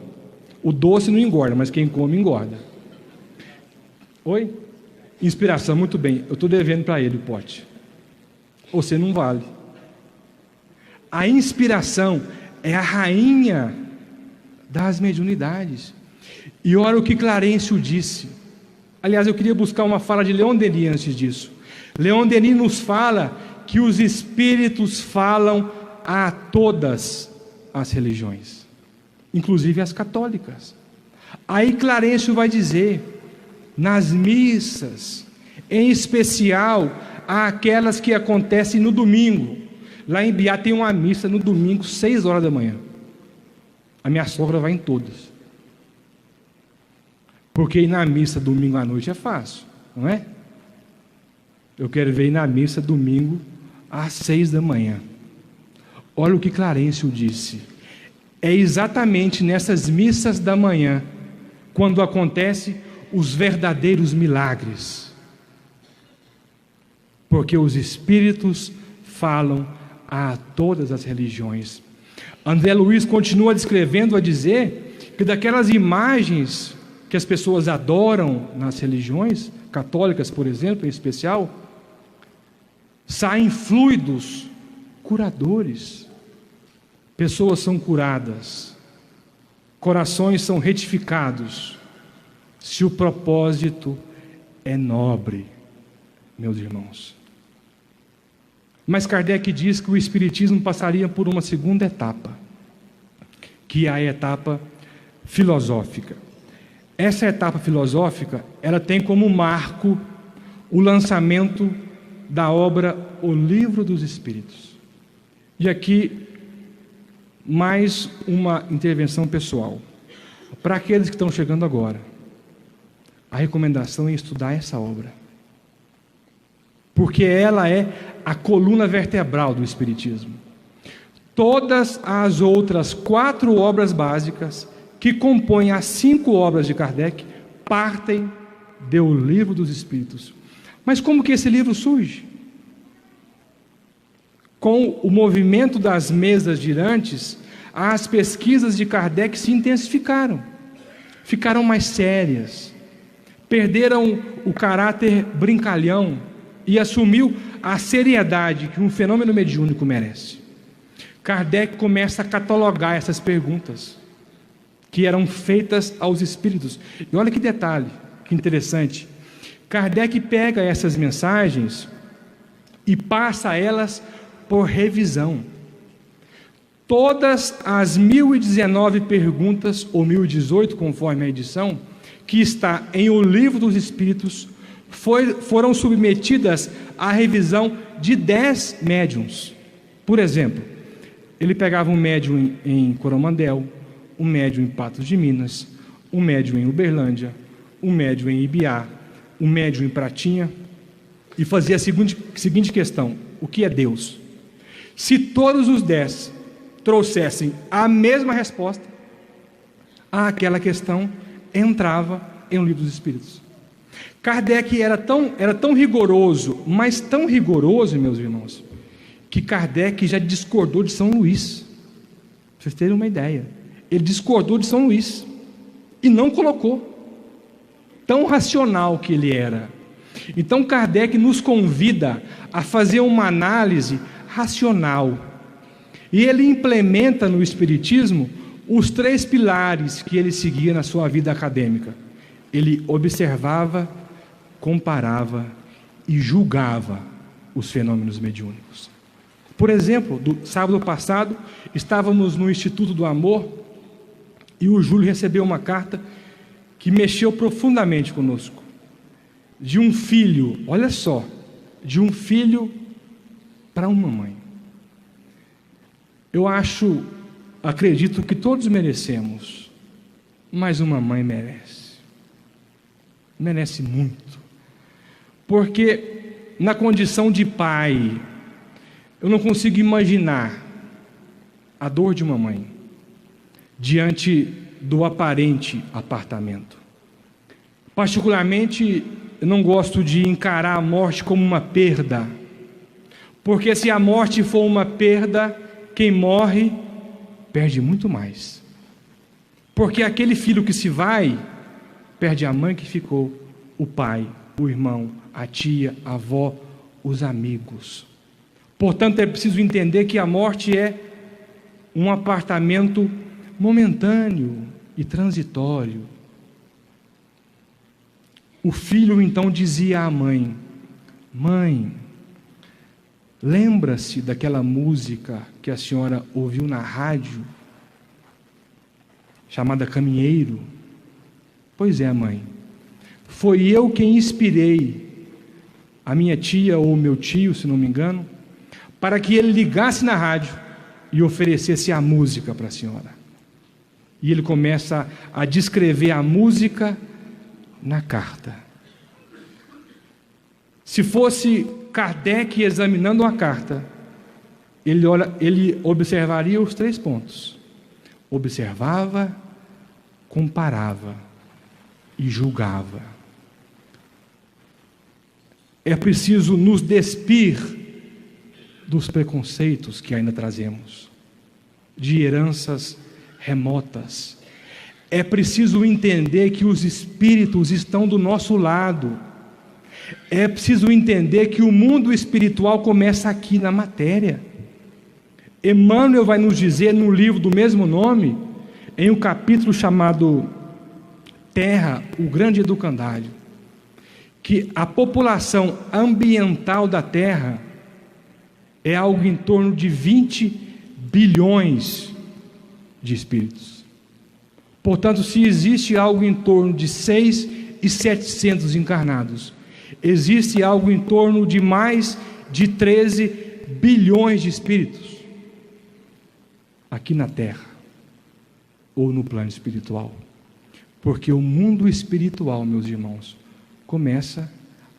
O doce não engorda, mas quem come engorda. Oi? Inspiração, muito bem. Eu estou devendo para ele o pote. Você não vale. A inspiração é a rainha das mediunidades. E olha o que Clarencio disse. Aliás, eu queria buscar uma fala de Leon Denis antes disso. Leon Denis nos fala que os espíritos falam a todas as religiões, inclusive as católicas. Aí Clarencio vai dizer: nas missas, em especial aquelas que acontecem no domingo. Lá em Biá tem uma missa no domingo, 6 horas da manhã. A minha sogra vai em todas. Porque ir na missa domingo à noite é fácil, não é? Eu quero ver ir na missa domingo às 6 da manhã. Olha o que Clarencio disse. É exatamente nessas missas da manhã, quando acontece os verdadeiros milagres. Porque os Espíritos falam a todas as religiões. André Luiz continua descrevendo a dizer que daquelas imagens que as pessoas adoram nas religiões, católicas, por exemplo, em especial, saem fluidos curadores. Pessoas são curadas, corações são retificados, se o propósito é nobre, meus irmãos. Mas Kardec diz que o Espiritismo passaria por uma segunda etapa, que é a etapa filosófica. Essa etapa filosófica, ela tem como marco o lançamento da obra O Livro dos Espíritos. E aqui, mais uma intervenção pessoal. Para aqueles que estão chegando agora, a recomendação é estudar essa obra, porque ela é a coluna vertebral do Espiritismo. Todas as outras 4 obras básicas que compõem as 5 obras de Kardec partem do Livro dos Espíritos. Mas como que esse livro surge? Com o movimento das mesas girantes, as pesquisas de Kardec se intensificaram, ficaram mais sérias, perderam o caráter brincalhão e assumiu a seriedade que um fenômeno mediúnico merece. Kardec começa a catalogar essas perguntas que eram feitas aos espíritos. E olha que detalhe, que interessante. Kardec pega essas mensagens e passa elas por revisão. Todas as 1019 perguntas, ou 1018, conforme a edição, que está em O Livro dos Espíritos, foram submetidas à revisão de 10 médiuns. Por exemplo, ele pegava um médium em Coromandel, um médium em Patos de Minas, um médium em Uberlândia, um médium em Ibiá, um médium em Pratinha, e fazia a seguinte questão: o que é Deus? Se todos os 10 trouxessem a mesma resposta, aquela questão entrava em O Livro dos Espíritos. Kardec era tão rigoroso, mas tão rigoroso, meus irmãos, que Kardec já discordou de São Luís. Para vocês terem uma ideia, ele discordou de São Luís e não colocou. Tão racional que ele era. Então Kardec nos convida a fazer uma análise racional. E ele implementa no Espiritismo os 3 pilares que ele seguia na sua vida acadêmica. Ele observava, comparava e julgava os fenômenos mediúnicos. Por exemplo, do sábado passado, estávamos no Instituto do Amor e o Júlio recebeu uma carta que mexeu profundamente conosco. De um filho, olha só, de um filho para uma mãe. Eu acredito que todos merecemos, mas uma mãe merece. Merece muito. Porque na condição de pai, eu não consigo imaginar a dor de uma mãe diante do aparente apartamento. Particularmente, eu não gosto de encarar a morte como uma perda, porque se a morte for uma perda, quem morre perde muito mais. Porque aquele filho que se vai, perde a mãe que ficou, o pai, o irmão, a tia, a avó, os amigos. Portanto, é preciso entender que a morte é um apartamento momentâneo e transitório. O filho então dizia à mãe: mãe, lembra-se daquela música que a senhora ouviu na rádio, chamada Caminheiro? Pois é, mãe, foi eu quem inspirei a minha tia ou o meu tio, se não me engano, para que ele ligasse na rádio e oferecesse a música para a senhora. E ele começa a descrever a música na carta. Se fosse Kardec examinando a carta, ele observaria os 3 pontos. Observava, comparava e julgava. É preciso nos despir dos preconceitos que ainda trazemos, de heranças remotas. É preciso entender que os espíritos estão do nosso lado. É preciso entender que o mundo espiritual começa aqui na matéria. Emmanuel vai nos dizer no livro do mesmo nome, em um capítulo chamado Terra, o Grande Educandário, que a população ambiental da Terra é algo em torno de 20 bilhões de espíritos. Portanto, se existe algo em torno de 6.700 encarnados, existe algo em torno de mais de 13 bilhões de espíritos aqui na Terra ou no plano espiritual. Porque o mundo espiritual, meus irmãos, começa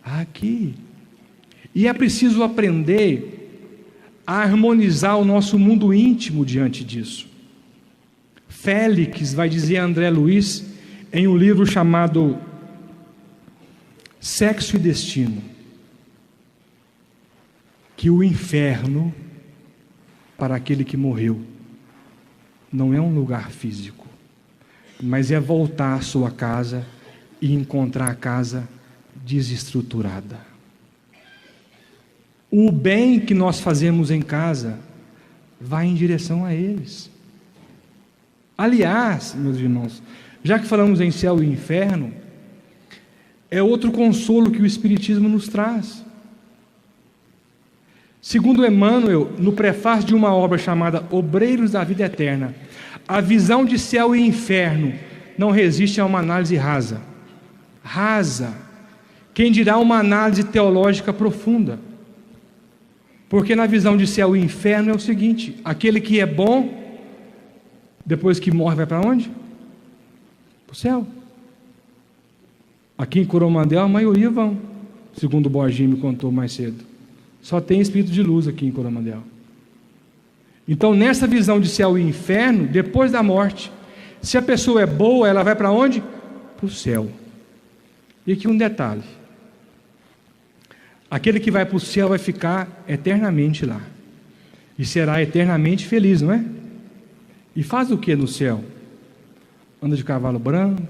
aqui. E é preciso aprender a harmonizar o nosso mundo íntimo diante disso. Félix vai dizer a André Luiz, em um livro chamado Sexo e Destino, que o inferno, para aquele que morreu, não é um lugar físico, mas é voltar à sua casa e encontrar a casa desestruturada. O bem que nós fazemos em casa vai em direção a eles. Aliás, meus irmãos, já que falamos em céu e inferno, é outro consolo que o Espiritismo nos traz. Segundo Emmanuel, no prefácio de uma obra chamada Obreiros da Vida Eterna, a visão de céu e inferno não resiste a uma análise rasa. Rasa. Quem dirá uma análise teológica profunda? Porque na visão de céu e inferno é o seguinte: aquele que é bom, depois que morre, vai para onde? Para o céu. Aqui em Coromandel a maioria vão, segundo o Borginho me contou mais cedo. Só tem espírito de luz aqui em Coromandel. Então, nessa visão de céu e inferno, depois da morte, se a pessoa é boa, ela vai para onde? Para o céu. E aqui um detalhe: aquele que vai para o céu vai ficar eternamente lá, e será eternamente feliz, não é? E faz o que no céu? Anda de cavalo branco,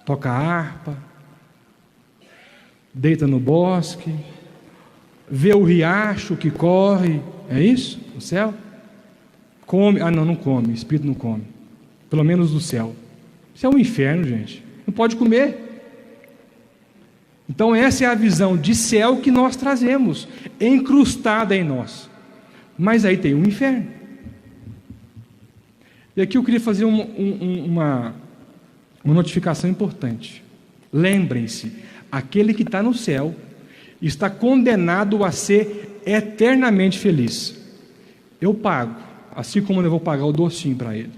toca harpa, deita no bosque, vê o riacho que corre, é isso? No céu? Come, não come, espírito não come, pelo menos do céu. Isso é um inferno, gente, não pode comer. Então essa é a visão de céu que nós trazemos, encrustada em nós. Mas aí tem um inferno. E aqui eu queria fazer uma notificação importante. Lembrem-se, aquele que está no céu está condenado a ser eternamente feliz. Eu pago, assim como eu vou pagar o docinho para ele.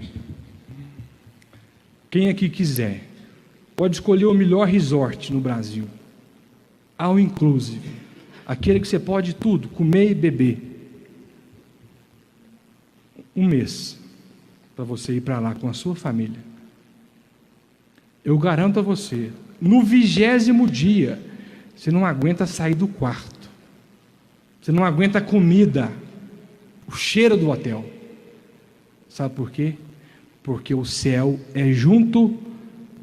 Quem aqui quiser, pode escolher o melhor resort no Brasil, ao inclusive, aquele que você pode tudo, comer e beber. Um mês para você ir para lá com a sua família. Eu garanto a você, no 20º dia, você não aguenta sair do quarto, você não aguenta a comida, o cheiro do hotel. Sabe por quê? Porque o céu é junto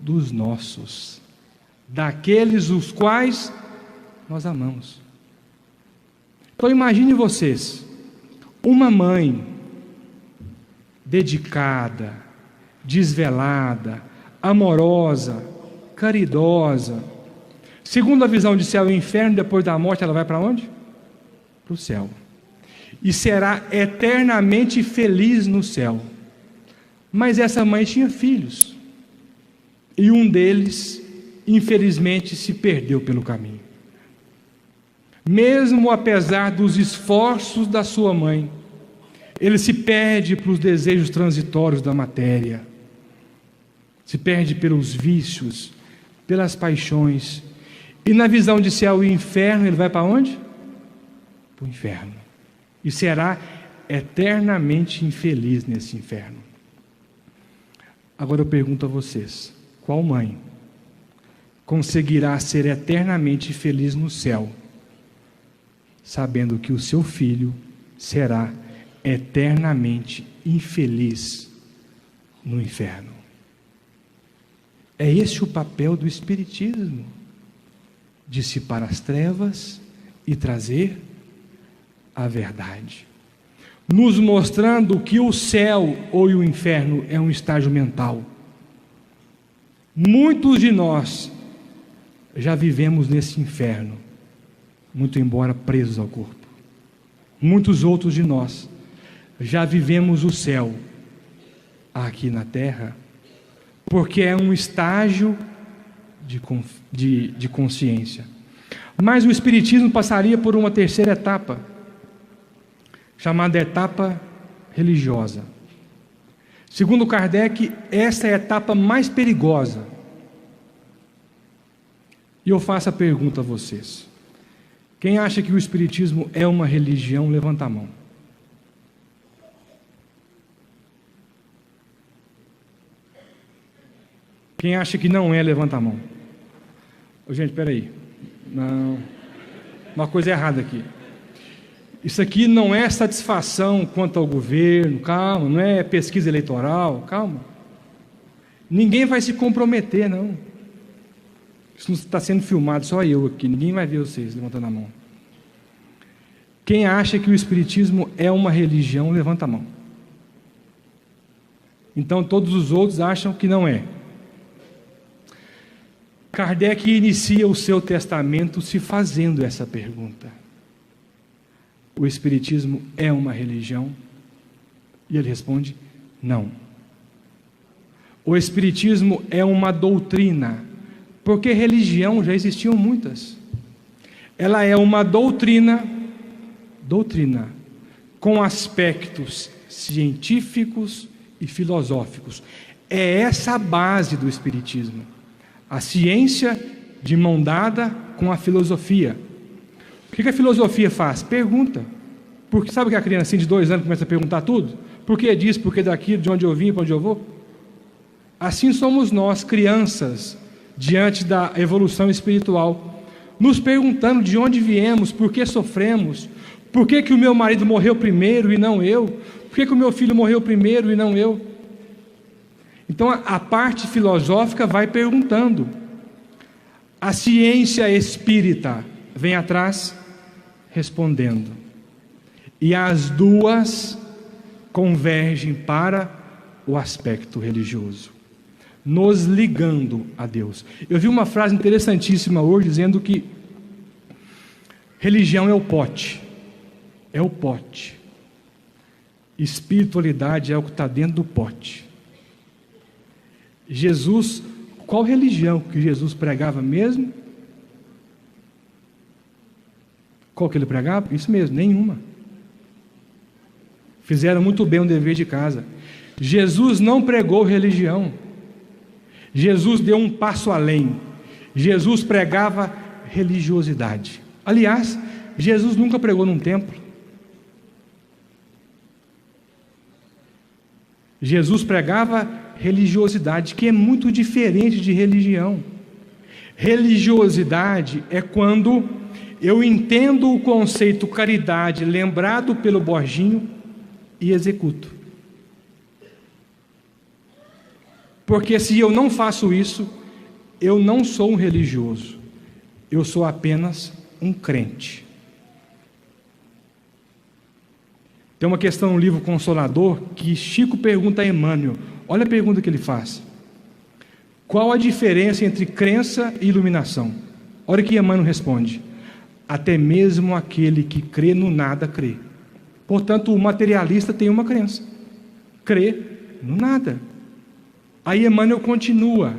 dos nossos, daqueles os quais nós amamos. Então imagine vocês, uma mãe dedicada, desvelada, amorosa, caridosa. Segundo a visão de céu e inferno, depois da morte ela vai para onde? Para o céu. E será eternamente feliz no céu. Mas essa mãe tinha filhos. E um deles, infelizmente, se perdeu pelo caminho. Mesmo apesar dos esforços da sua mãe, ele se perde para os desejos transitórios da matéria, se perde pelos vícios, pelas paixões, e na visão de céu e inferno ele vai para onde? Para o inferno, e será eternamente infeliz nesse inferno. Agora eu pergunto a vocês, qual mãe conseguirá ser eternamente feliz no céu, sabendo que o seu filho será eternamente infeliz no inferno. É esse o papel do Espiritismo: dissipar as trevas e trazer a verdade, nos mostrando que o céu ou o inferno é um estágio mental. Muitos de nós já vivemos nesse inferno, muito embora presos ao corpo. Muitos outros de nós já vivemos o céu aqui na terra, porque é um estágio de consciência. Mas o Espiritismo passaria por uma terceira etapa, chamada etapa religiosa. Segundo Kardec, essa é a etapa mais perigosa. E eu faço a pergunta a vocês: quem acha que o Espiritismo é uma religião, levanta a mão. Quem acha que não é, levanta a mão. Gente, espera aí. Não, uma coisa errada aqui. Isso aqui não é satisfação quanto ao governo, calma, não é pesquisa eleitoral, calma. Ninguém vai se comprometer, não. Isso não está sendo filmado, só eu aqui, ninguém vai ver vocês levantando a mão. Quem acha que o Espiritismo é uma religião, levanta a mão. Então todos os outros acham que não é. Kardec inicia o seu testamento se fazendo essa pergunta: o Espiritismo é uma religião? E ele responde: não. O Espiritismo é uma doutrina, porque religião já existiam muitas. Ela é uma doutrina com aspectos científicos e filosóficos. É essa a base do Espiritismo. A ciência de mão dada com a filosofia. O que a filosofia faz? Pergunta. Porque sabe que a criancinha de 2 anos começa a perguntar tudo? Por que disso, por que daquilo, de onde eu vim, para onde eu vou? Assim somos nós, crianças, diante da evolução espiritual, nos perguntando de onde viemos, por que sofremos, por que o meu marido morreu primeiro e não eu, por que o meu filho morreu primeiro e não eu. Então a parte filosófica vai perguntando. A ciência espírita vem atrás respondendo. E as duas convergem para o aspecto religioso, nos ligando a Deus. Eu vi uma frase interessantíssima hoje dizendo que religião é o pote. É o pote. Espiritualidade é o que está dentro do pote. Jesus, qual religião que Jesus pregava mesmo? Qual que ele pregava? Isso mesmo, nenhuma. Fizeram muito bem o dever de casa. Jesus não pregou religião. Jesus deu um passo além. Jesus pregava religiosidade. Aliás, Jesus nunca pregou num templo. Jesus pregava religiosidade, que é muito diferente de religião. Religiosidade é quando eu entendo o conceito caridade, lembrado pelo Borginho, e executo. Porque se eu não faço isso, eu não sou um religioso, eu sou apenas um crente. Tem uma questão no livro Consolador que Chico pergunta a Emmanuel. Olha a pergunta que ele faz: qual a diferença entre crença e iluminação? Olha o que Emmanuel responde: até mesmo aquele que crê no nada crê. Portanto, o materialista tem uma crença, crê no nada. Aí Emmanuel continua: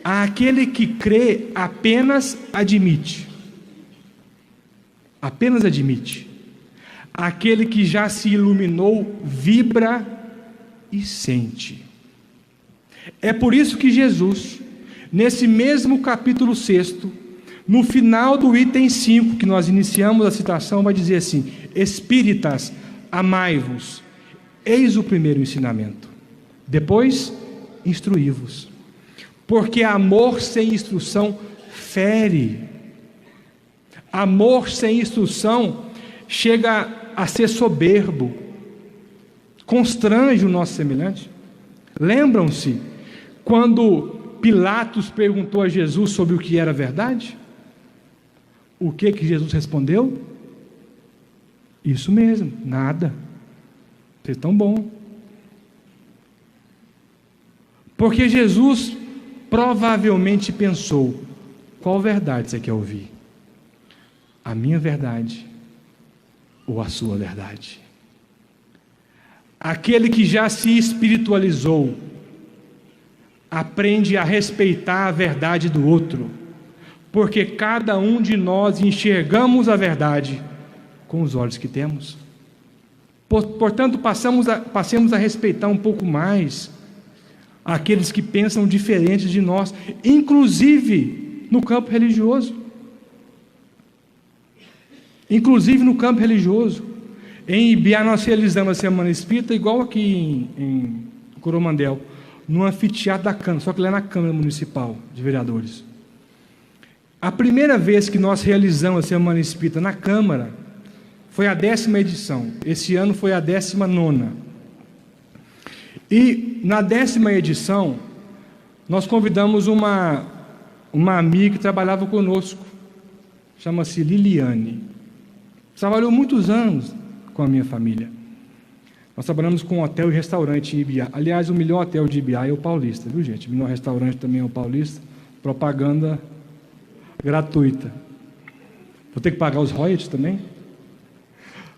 aquele que crê apenas admite. Apenas admite. Aquele que já se iluminou vibra e sente. É por isso que Jesus, nesse mesmo capítulo 6, no final do item 5, que nós iniciamos a citação, vai dizer assim: espíritas, amai-vos, eis o primeiro ensinamento. Depois, instruí-vos. Porque amor sem instrução fere. Amor sem instrução chega a ser soberbo, constrange o nosso semelhante. Lembram-se quando Pilatos perguntou a Jesus sobre o que era verdade? O que Jesus respondeu? Isso mesmo, nada. Vocês estão bom. Porque Jesus provavelmente pensou: qual verdade você quer ouvir? A minha verdade ou a sua verdade? Aquele que já se espiritualizou aprende a respeitar a verdade do outro, porque cada um de nós enxergamos a verdade com os olhos que temos. Portanto, passemos a respeitar um pouco mais aqueles que pensam diferentes de nós, inclusive no campo religioso. Inclusive no campo religioso. Em Ibiá nós realizamos a Semana Espírita igual aqui em Coromandel, no anfiteatro da Câmara, só que lá na Câmara Municipal de Vereadores. A primeira vez que nós realizamos a Semana Espírita na Câmara foi a 10ª edição. Esse ano foi a 19ª. E na 10ª edição nós convidamos uma amiga que trabalhava conosco, chama-se Liliane. Trabalhou muitos anos com a minha família. Nós trabalhamos com hotel e restaurante em Ibiá. Aliás, o melhor hotel de Ibiá é o Paulista, viu, gente? O melhor restaurante também é o Paulista. Propaganda gratuita. Vou ter que pagar os royalties também?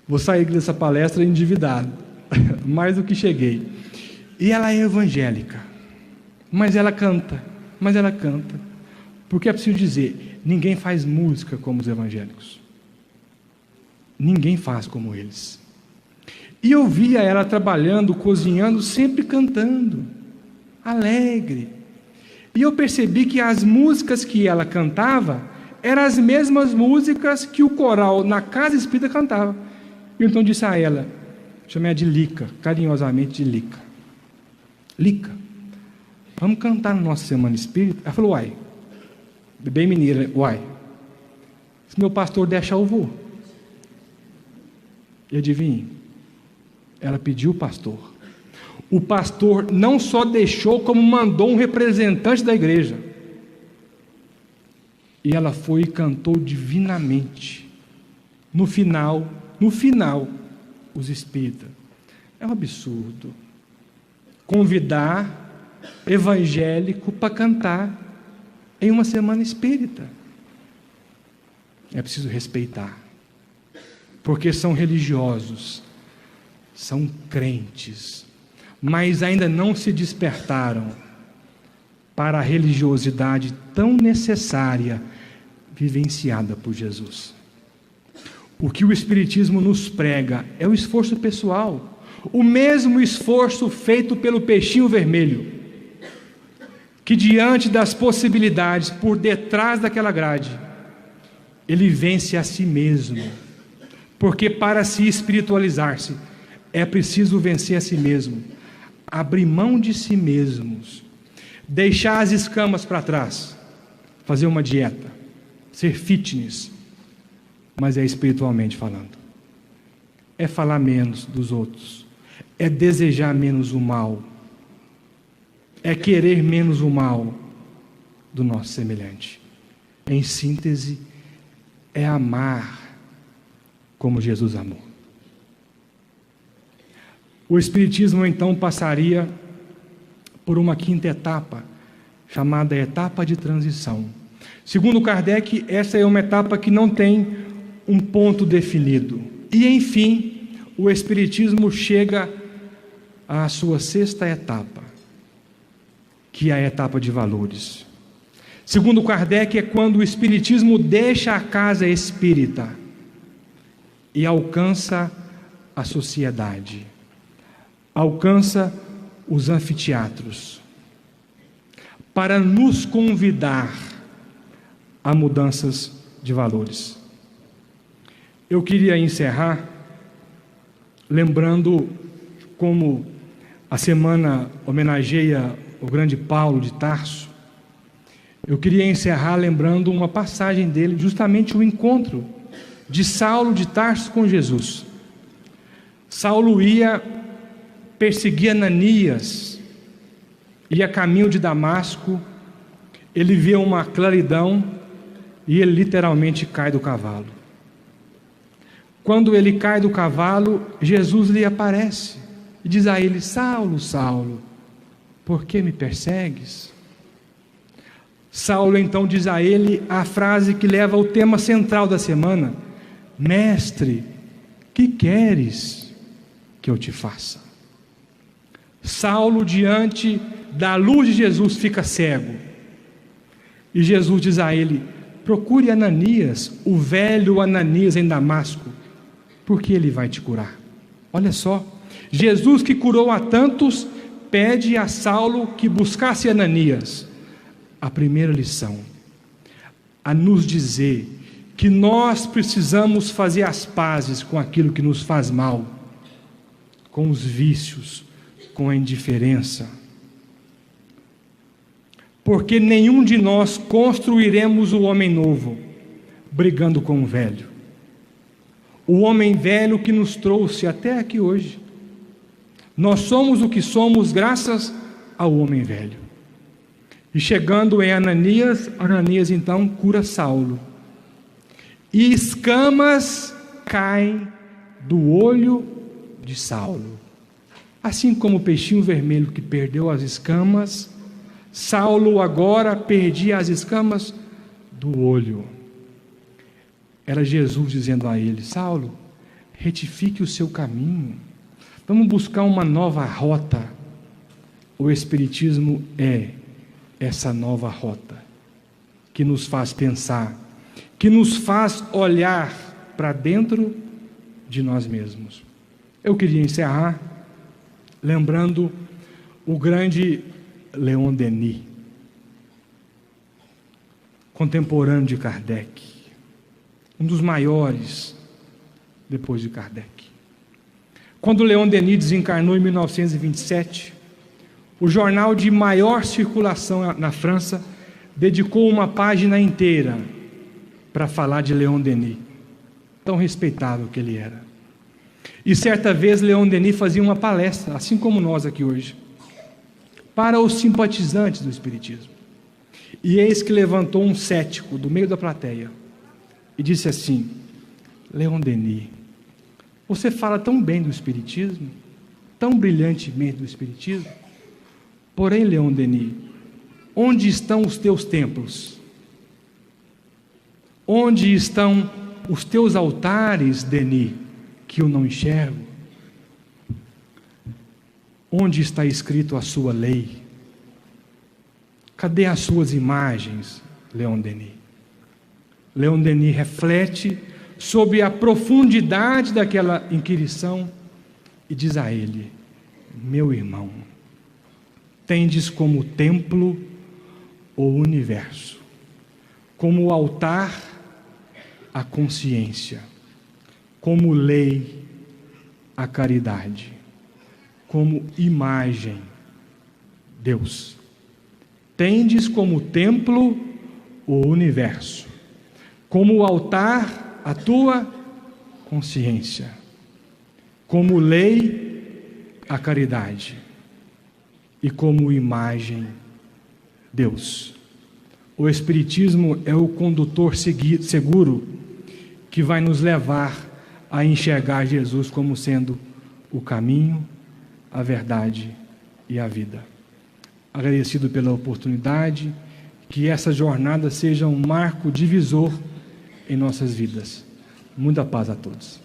Vou sair dessa palestra endividado, mais do que cheguei. E ela é evangélica, mas ela canta. Porque é preciso dizer, ninguém faz música como os evangélicos. Ninguém faz como eles. E eu via ela trabalhando, cozinhando, sempre cantando, alegre. E eu percebi que as músicas que ela cantava eram as mesmas músicas que o coral na casa espírita cantava. E então disse a ela, chamei-a de Lica, carinhosamente de Lica. Lica, vamos cantar na nossa Semana Espírita? Ela falou, uai, bem mineira, uai, se meu pastor deixar eu vou. E adivinhe, ela pediu o pastor. O pastor não só deixou, como mandou um representante da igreja. E ela foi e cantou divinamente. No final, os espíritas. É um absurdo convidar evangélico para cantar em uma semana espírita. É preciso respeitar, porque são religiosos, são crentes, mas ainda não se despertaram para a religiosidade tão necessária vivenciada por Jesus. O que o Espiritismo nos prega é o esforço pessoal, o mesmo esforço feito pelo peixinho vermelho, que diante das possibilidades, por detrás daquela grade, ele vence a si mesmo, porque para se espiritualizar-se, é preciso vencer a si mesmo, abrir mão de si mesmos, deixar as escamas para trás, fazer uma dieta, ser fitness, mas é espiritualmente falando. É falar menos dos outros, é desejar menos o mal, é querer menos o mal do nosso semelhante. Em síntese, é amar como Jesus amou. O Espiritismo então passaria por uma 5ª etapa, chamada etapa de transição. Segundo Kardec, essa é uma etapa que não tem um ponto definido. E enfim, o Espiritismo chega à sua 6ª etapa, que é a etapa de valores. Segundo Kardec, é quando o Espiritismo deixa a casa espírita e alcança a sociedade, alcança os anfiteatros, para nos convidar a mudanças de valores. Eu queria encerrar lembrando como a semana homenageia o grande Paulo de Tarso, Eu queria encerrar lembrando uma passagem dele, justamente o encontro de Saulo de Tarso com Jesus. Saulo ia perseguir Ananias, ia a caminho de Damasco, ele vê uma claridão e ele literalmente cai do cavalo. Quando ele cai do cavalo, Jesus lhe aparece e diz a ele: Saulo, Saulo, por que me persegues? Saulo então diz a ele a frase que leva ao tema central da semana: Mestre, que queres que eu te faça? Saulo, diante da luz de Jesus, fica cego. E Jesus diz a ele: procure Ananias, o velho Ananias em Damasco, porque ele vai te curar. Olha só, Jesus, que curou a tantos, pede a Saulo que buscasse Ananias. A primeira lição, a nos dizer que nós precisamos fazer as pazes com aquilo que nos faz mal, com os vícios, com a indiferença, porque nenhum de nós construiremos o homem novo brigando com o velho, o homem velho que nos trouxe até aqui hoje. Nós somos o que somos graças ao homem velho. E chegando em Ananias, Ananias então cura Saulo, e escamas caem do olho de Saulo. Assim como o peixinho vermelho que perdeu as escamas, Saulo agora perdia as escamas do olho. Era Jesus dizendo a ele: Saulo, retifique o seu caminho, vamos buscar uma nova rota. O Espiritismo é essa nova rota que nos faz pensar, que nos faz olhar para dentro de nós mesmos. Eu queria encerrar lembrando o grande Leon Denis, contemporâneo de Kardec, um dos maiores depois de Kardec. Quando Leon Denis desencarnou em 1927, o jornal de maior circulação na França dedicou uma página inteira para falar de Leon Denis, tão respeitável que ele era. E certa vez Leon Denis fazia uma palestra, assim como nós aqui hoje, para os simpatizantes do Espiritismo. E eis que levantou um cético do meio da plateia e disse assim: Leon Denis, você fala tão bem do Espiritismo, tão brilhantemente do Espiritismo, porém, Leon Denis, onde estão os teus templos? Onde estão os teus altares, Denis, que eu não enxergo? Onde está escrito a sua lei? Cadê as suas imagens, Leon Denis? Leon Denis reflete sobre a profundidade daquela inquirição e diz a ele: meu irmão, tendes como templo o universo, como altar a consciência, como lei a caridade, como imagem Deus. Tendes como templo o universo, como altar a tua consciência, como lei a caridade e como imagem Deus. O Espiritismo é o condutor seguro que vai nos levar a enxergar Jesus como sendo o caminho, a verdade e a vida. Agradecido pela oportunidade, que essa jornada seja um marco divisor em nossas vidas. Muita paz a todos.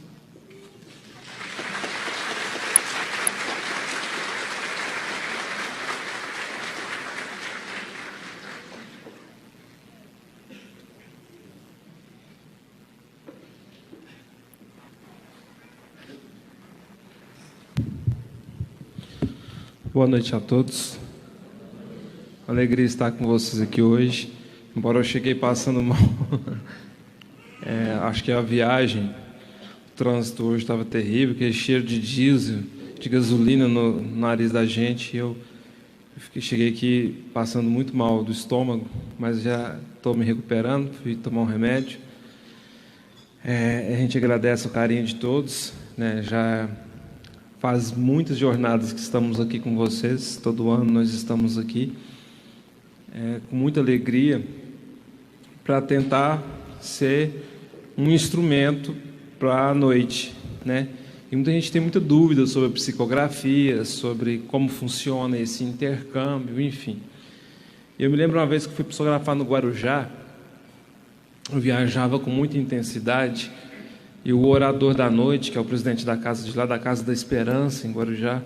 Boa noite a todos. Alegria estar com vocês aqui hoje. Embora eu cheguei passando mal. Acho que a viagem, o trânsito hoje estava terrível, aquele cheiro de diesel, de gasolina no nariz da gente. Eu Cheguei aqui passando muito mal do estômago, mas já estou me recuperando, fui tomar um remédio. A gente agradece o carinho de todos, né? Já faz muitas jornadas que estamos aqui com vocês, todo ano nós estamos aqui, com muita alegria, para tentar ser um instrumento para a noite, né? E muita gente tem muita dúvida sobre a psicografia, sobre como funciona esse intercâmbio, enfim. Eu me lembro uma vez que fui psicografar no Guarujá, eu viajava com muita intensidade, e o orador da noite, que é o presidente da casa de lá, da Casa da Esperança, em Guarujá,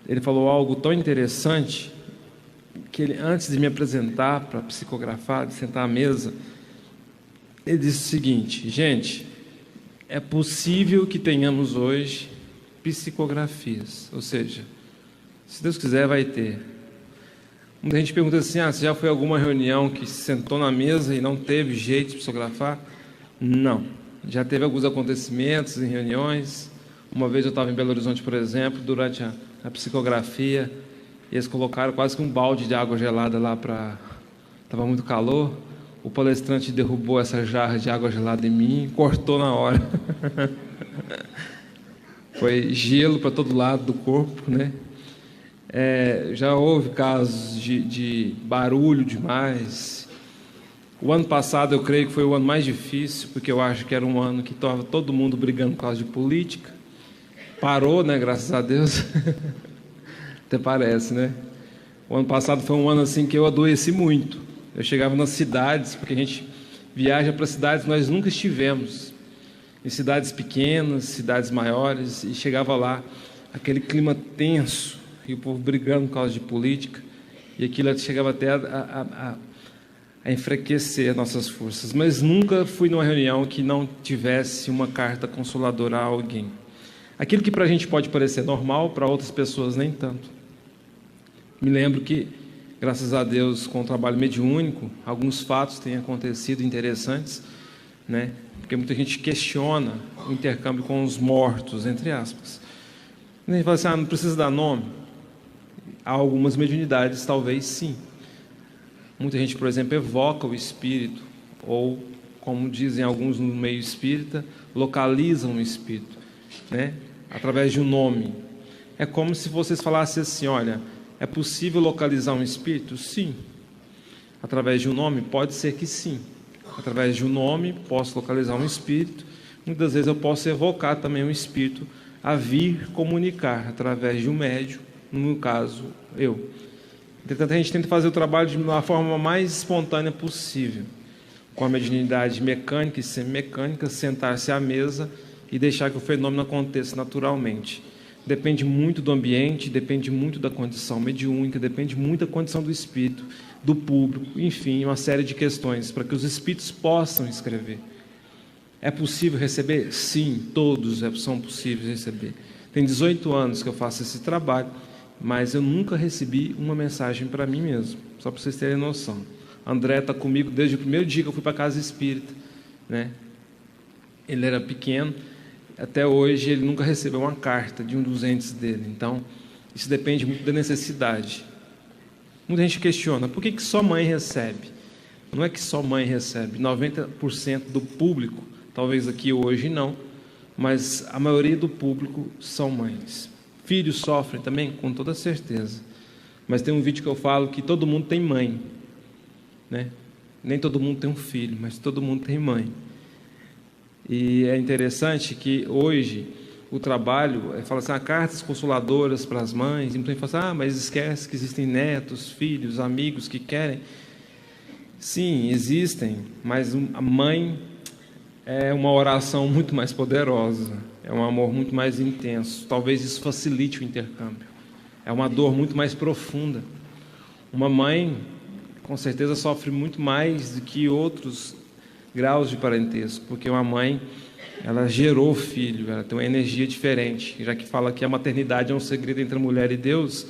ele falou algo tão interessante, que ele, antes de me apresentar para psicografar, de sentar à mesa, ele disse o seguinte: gente, é possível que tenhamos hoje psicografias, ou seja, se Deus quiser vai ter. Muita gente pergunta assim: você já foi a alguma reunião que se sentou na mesa e não teve jeito de psicografar? Não, já teve alguns acontecimentos em reuniões. Uma vez eu estava em Belo Horizonte, por exemplo, durante a psicografia, e eles colocaram quase que um balde de água gelada lá para... Estava muito calor. O palestrante derrubou essa jarra de água gelada em mim e cortou na hora. Foi gelo para todo lado do corpo, né? Já houve casos de barulho demais. O ano passado eu creio que foi o ano mais difícil, porque eu acho que era um ano que estava todo mundo brigando por causa de política. Parou, né? Graças a Deus. Até parece, né? O ano passado foi um ano assim que eu adoeci muito. Eu chegava nas cidades, porque a gente viaja para cidades que nós nunca estivemos, em cidades pequenas, cidades maiores, e chegava lá, aquele clima tenso, e o povo brigando por causa de política, e aquilo chegava até a enfraquecer nossas forças. Mas nunca fui numa reunião que não tivesse uma carta consoladora a alguém. Aquilo que para a gente pode parecer normal, para outras pessoas nem tanto. Me lembro que, graças a Deus, com o trabalho mediúnico, alguns fatos têm acontecido interessantes, né? Porque muita gente questiona o intercâmbio com os mortos, entre aspas. A gente fala assim: não precisa dar nome. Há algumas mediunidades, talvez sim. Muita gente, por exemplo, evoca o espírito, ou, como dizem alguns no meio espírita, localizam o espírito, né? Através de um nome. É como se vocês falassem assim: olha, é possível localizar um espírito? Sim. Através de um nome? Pode ser que sim. Através de um nome, posso localizar um espírito. Muitas vezes eu posso evocar também um espírito a vir comunicar através de um médium, no meu caso, eu. Entretanto, a gente tenta fazer o trabalho de uma forma mais espontânea possível, com a mediunidade mecânica e semimecânica, sentar-se à mesa e deixar que o fenômeno aconteça naturalmente. Depende muito do ambiente, depende muito da condição mediúnica, depende muito da condição do espírito, do público, enfim, uma série de questões para que os espíritos possam escrever. É possível receber? Sim, todos são possíveis receber. Tem 18 anos que eu faço esse trabalho, mas eu nunca recebi uma mensagem para mim mesmo, só para vocês terem noção. André está comigo desde o primeiro dia que eu fui para a casa espírita, né? Ele era pequeno. Até hoje ele nunca recebeu uma carta de um dos entes dele. Então, isso depende muito da necessidade. Muita gente questiona: por que só mãe recebe? Não é que só mãe recebe. 90% do público, talvez aqui hoje não, mas a maioria do público são mães. Filhos sofrem também, com toda certeza. Mas tem um vídeo que eu falo que todo mundo tem mãe, né? Nem todo mundo tem um filho, mas todo mundo tem mãe. E é interessante que hoje o trabalho fala assim: cartas consoladoras para as mães. E muita gente fala assim: mas esquece que existem netos, filhos, amigos que querem. Sim, existem, mas a mãe é uma oração muito mais poderosa, é um amor muito mais intenso. Talvez isso facilite o intercâmbio. É uma dor muito mais profunda. Uma mãe, com certeza, sofre muito mais do que outros graus de parentesco, porque uma mãe, ela gerou o filho, ela tem uma energia diferente, já que fala que a maternidade é um segredo entre a mulher e Deus,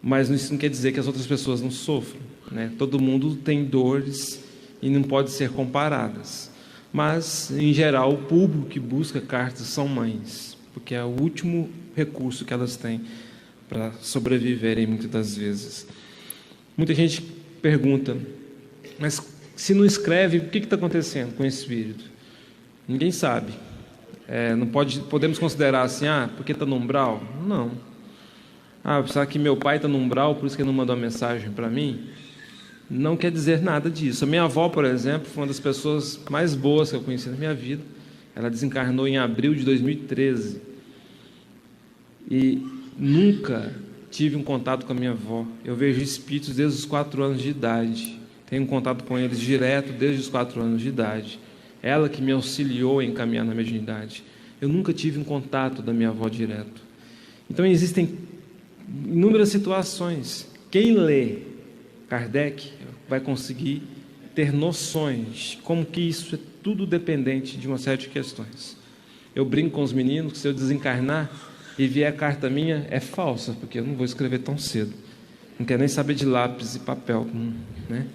mas isso não quer dizer que as outras pessoas não sofram, né? Todo mundo tem dores e não pode ser comparadas, mas, em geral, o público que busca cartas são mães, porque é o último recurso que elas têm para sobreviverem muitas das vezes. Muita gente pergunta, mas se não escreve, o que está acontecendo com o espírito? Ninguém sabe. Não podemos considerar assim, porque está no umbral? Não. Será que meu pai está no umbral, por isso que ele não mandou uma mensagem para mim? Não quer dizer nada disso. A minha avó, por exemplo, foi uma das pessoas mais boas que eu conheci na minha vida. Ela desencarnou em abril de 2013. E nunca tive um contato com a minha avó. Eu vejo espíritos desde os 4 anos de idade. Tenho contato com eles direto desde os 4 anos de idade. Ela que me auxiliou em caminhar na mediunidade. Eu nunca tive um contato da minha avó direto. Então existem inúmeras situações. Quem lê Kardec vai conseguir ter noções como que isso é tudo dependente de uma série de questões. Eu brinco com os meninos que se eu desencarnar e vier a carta minha, é falsa, porque eu não vou escrever tão cedo. Não quero nem saber de lápis e papel, né?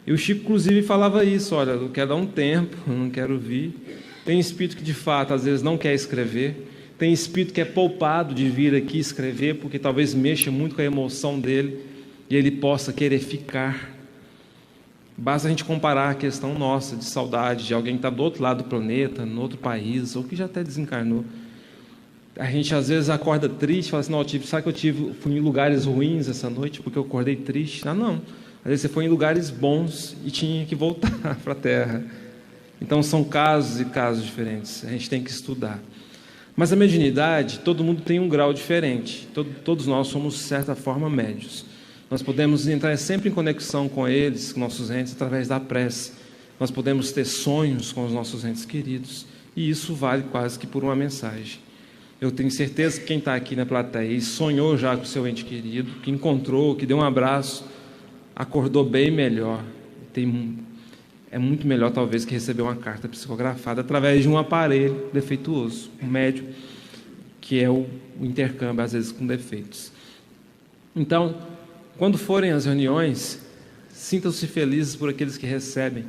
E o Chico, inclusive, falava isso, olha, eu quero dar um tempo, eu não quero vir. Tem espírito que, de fato, às vezes não quer escrever. Tem espírito que é poupado de vir aqui escrever, porque talvez mexa muito com a emoção dele e ele possa querer ficar. Basta a gente comparar a questão nossa de saudade de alguém que está do outro lado do planeta, no outro país, ou que já até desencarnou. A gente às vezes acorda triste, fala assim, não, sabe que fui em lugares ruins essa noite porque eu acordei triste? Não. Às vezes você foi em lugares bons e tinha que voltar para a Terra. Então são casos e casos diferentes, a gente tem que estudar. Mas a mediunidade, todo mundo tem um grau diferente, todos nós somos, de certa forma, médios. Nós podemos entrar sempre em conexão com eles, com nossos entes, através da prece. Nós podemos ter sonhos com os nossos entes queridos, e isso vale quase que por uma mensagem. Eu tenho certeza que quem está aqui na plateia e sonhou já com o seu ente querido, que encontrou, que deu um abraço, acordou bem melhor. É muito melhor, talvez, que receber uma carta psicografada através de um aparelho defeituoso, um médium, que é o intercâmbio, às vezes, com defeitos. Então, quando forem às reuniões, sintam-se felizes por aqueles que recebem.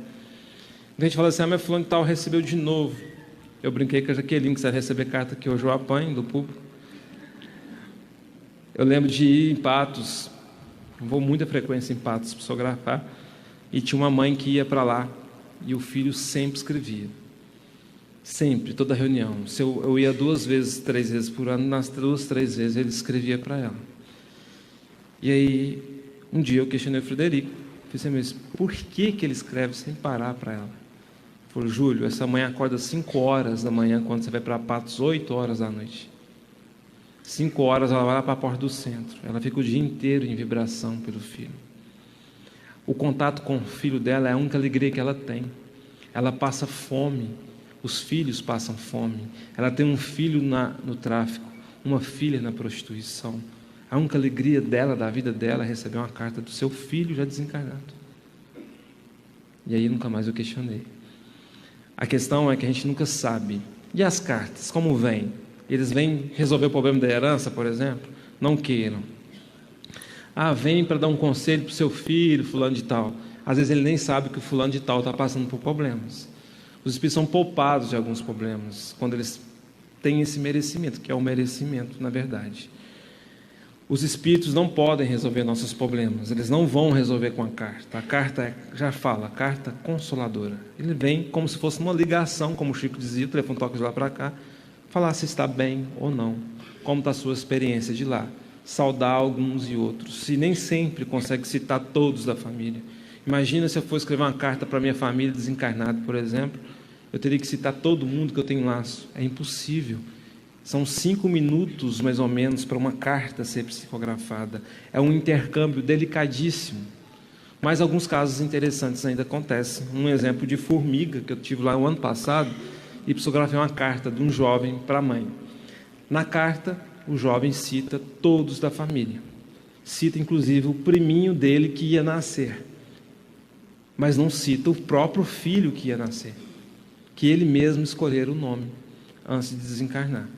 A gente fala assim, mas fulano de tal recebeu de novo. Eu brinquei com a Jaqueline, que você vai receber carta que hoje eu apanho do público. Eu lembro de ir em Patos, vou muita frequência em Patos psicografar, e tinha uma mãe que ia para lá, e o filho sempre escrevia. Sempre, toda reunião. Eu ia 2 vezes, 3 vezes por ano, nas 2, 3 vezes ele escrevia para ela. E aí, um dia eu questionei o Frederico, falei, mas por que ele escreve sem parar para ela? Ele falou, Júlio, essa mãe acorda 5 horas da manhã, quando você vai para Patos, 8 horas da noite. 5 horas ela vai lá para a porta do centro, ela fica o dia inteiro em vibração pelo filho. O contato com o filho dela é a única alegria que ela tem. Ela passa fome, os filhos passam fome. Ela tem um filho no tráfico, uma filha na prostituição. A única alegria dela, da vida dela, é receber uma carta do seu filho já desencarnado. E aí nunca mais eu questionei. A questão é que a gente nunca sabe. E as cartas, como vêm? Eles vêm resolver o problema da herança, por exemplo? Não queiram. Vem para dar um conselho para o seu filho, fulano de tal. Às vezes ele nem sabe que o fulano de tal está passando por problemas. Os espíritos são poupados de alguns problemas, quando eles têm esse merecimento, que é o merecimento, na verdade. Os espíritos não podem resolver nossos problemas, eles não vão resolver com a carta. A carta já fala, carta consoladora. Ele vem como se fosse uma ligação, como o Chico dizia, o telefone toca de lá para cá, falar se está bem ou não, como está a sua experiência de lá, saudar alguns e outros, e nem sempre consegue citar todos da família. Imagina se eu for escrever uma carta para minha família desencarnada, por exemplo, eu teria que citar todo mundo que eu tenho laço. É impossível. São 5 minutos, mais ou menos, para uma carta ser psicografada. É um intercâmbio delicadíssimo. Mas alguns casos interessantes ainda acontecem. Um exemplo de formiga, que eu tive lá no ano passado, e psicografei uma carta de um jovem para a mãe. Na carta, o jovem cita todos da família. Cita, inclusive, o priminho dele que ia nascer. Mas não cita o próprio filho que ia nascer. Que ele mesmo escolhera o nome antes de desencarnar.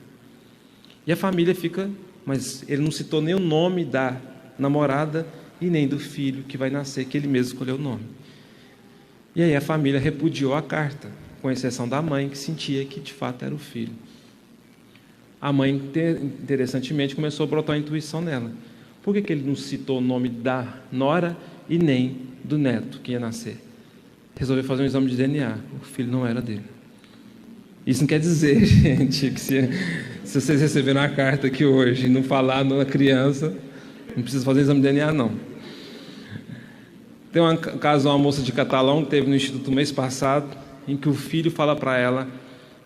E a família fica, mas ele não citou nem o nome da namorada e nem do filho que vai nascer, que ele mesmo escolheu o nome. E aí a família repudiou a carta, com exceção da mãe, que sentia que de fato era o filho. A mãe, interessantemente, começou a brotar a intuição nela. Por que ele não citou o nome da nora e nem do neto que ia nascer? Resolveu fazer um exame de DNA. O filho não era dele. Isso não quer dizer, gente, que se vocês receberam a carta aqui hoje e não falar na criança, não precisa fazer exame de DNA, não. Tem um caso de uma moça de Catalão que teve no Instituto no mês passado, em que o filho fala para ela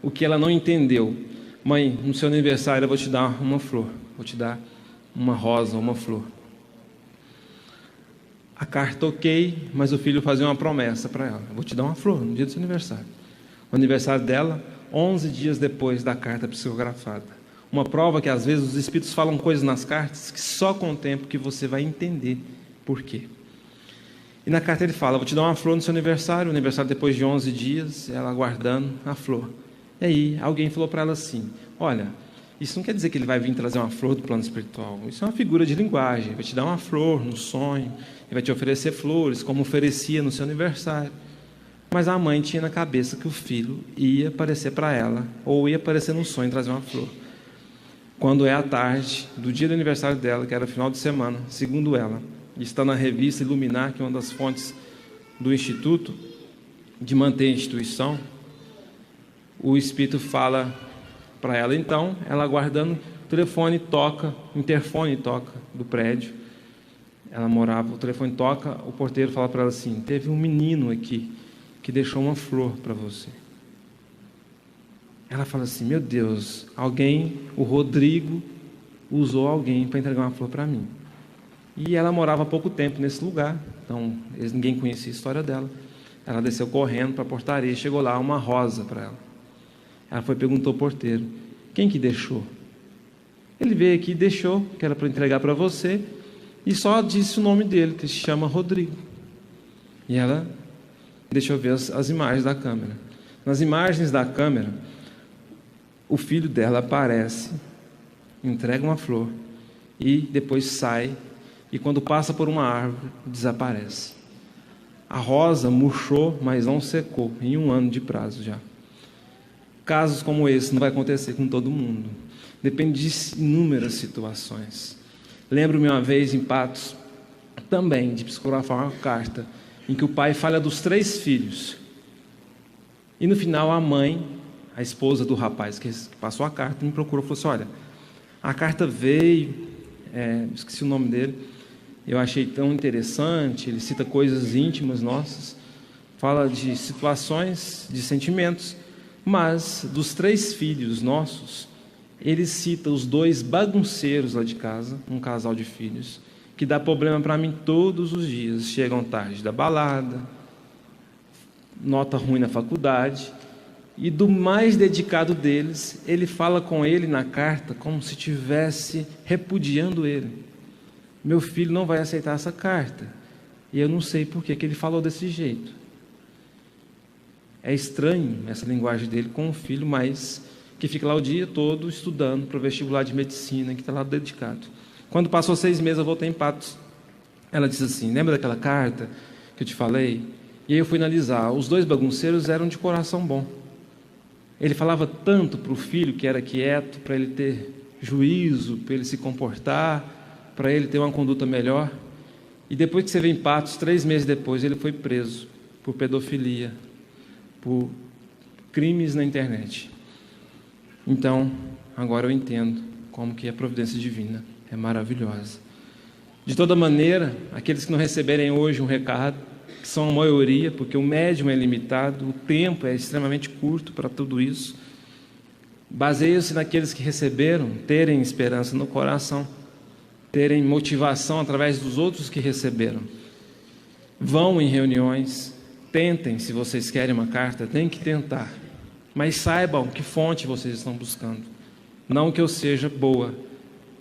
o que ela não entendeu. Mãe, no seu aniversário eu vou te dar uma flor, vou te dar uma rosa, uma flor. A carta ok, mas o filho fazia uma promessa para ela: eu vou te dar uma flor no dia do seu aniversário. O aniversário dela, 11 dias depois da carta psicografada. Uma prova que às vezes os espíritos falam coisas nas cartas que só com o tempo que você vai entender por quê. E na carta ele fala: vou te dar uma flor no seu aniversário. O aniversário depois de 11 dias, ela aguardando a flor. E aí alguém falou para ela assim: olha, isso não quer dizer que ele vai vir trazer uma flor do plano espiritual. Isso é uma figura de linguagem. Ele vai te dar uma flor no sonho, ele vai te oferecer flores, como oferecia no seu aniversário. Mas a mãe tinha na cabeça que o filho ia aparecer para ela, ou ia aparecer no sonho e trazer uma flor. Quando é a tarde do dia do aniversário dela, que era final de semana, segundo ela, está na revista Iluminar, que é uma das fontes do Instituto, de manter a instituição, o espírito fala para ela. Então, ela aguardando, o telefone toca, o interfone toca do prédio. Ela morava, o telefone toca, o porteiro fala para ela assim: teve um menino aqui que deixou uma flor para você. Ela fala assim: meu Deus, alguém, o Rodrigo, usou alguém para entregar uma flor para mim. E ela morava há pouco tempo nesse lugar, então ninguém conhecia a história dela. Ela desceu correndo para a portaria, chegou lá, uma rosa para ela. Ela foi e perguntou ao porteiro: quem que deixou? Ele veio aqui e deixou, que era para entregar para você, e só disse o nome dele, que se chama Rodrigo. E ela deixou ver as imagens da câmera. Nas imagens da câmera, o filho dela aparece, entrega uma flor e depois sai, e quando passa por uma árvore, desaparece. A rosa murchou, mas não secou, em 1 ano de prazo já. Casos como esse não vai acontecer com todo mundo. Depende de inúmeras situações. Lembro-me uma vez em Patos, também de psicografar uma carta, em que o pai fala dos 3 filhos. E no final a mãe, a esposa do rapaz que passou a carta, me procurou e falou assim: olha, a carta veio, esqueci o nome dele, eu achei tão interessante, ele cita coisas íntimas nossas, fala de situações, de sentimentos, mas dos 3 filhos nossos, ele cita os 2 bagunceiros lá de casa, um casal de filhos, que dá problema para mim todos os dias. Chegam tarde da balada, nota ruim na faculdade, e do mais dedicado deles, ele fala com ele na carta como se estivesse repudiando ele. Meu filho não vai aceitar essa carta, e eu não sei por que ele falou desse jeito. É estranho essa linguagem dele com um filho, mas que fica lá o dia todo estudando para o vestibular de medicina, que está lá dedicado. Quando passou 6 meses, eu voltei em Patos. Ela disse assim: lembra daquela carta que eu te falei? E aí eu fui analisar. Os 2 bagunceiros eram de coração bom. Ele falava tanto para o filho que era quieto, para ele ter juízo, para ele se comportar, para ele ter uma conduta melhor. E depois que você vem em Patos, 3 meses depois, ele foi preso por pedofilia, por crimes na internet. Então, agora eu entendo como que a providência divina é maravilhosa. De toda maneira, aqueles que não receberem hoje um recado, que são a maioria, porque o médium é limitado, o tempo é extremamente curto para tudo isso, baseia-se naqueles que receberam, terem esperança no coração, terem motivação através dos outros que receberam. Vão em reuniões, tentem, se vocês querem uma carta, tem que tentar, mas saibam que fonte vocês estão buscando. Não que eu seja boa,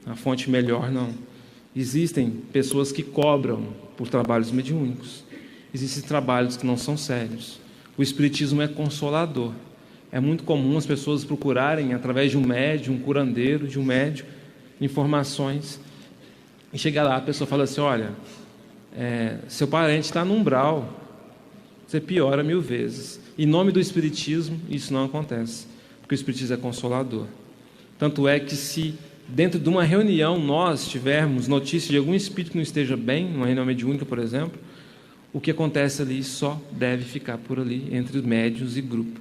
a fonte melhor não. Existem pessoas que cobram por trabalhos mediúnicos. Existem trabalhos que não são sérios. O espiritismo é consolador. É muito comum as pessoas procurarem, através de um médium, um curandeiro, de um médium, informações. E chega lá, a pessoa fala assim: olha, seu parente está no umbral, você piora 1000 vezes. Em nome do espiritismo, isso não acontece, porque o espiritismo é consolador. Tanto é que se dentro de uma reunião nós tivermos notícia de algum espírito que não esteja bem, numa reunião mediúnica, por exemplo, o que acontece ali só deve ficar por ali, entre médiuns e grupo.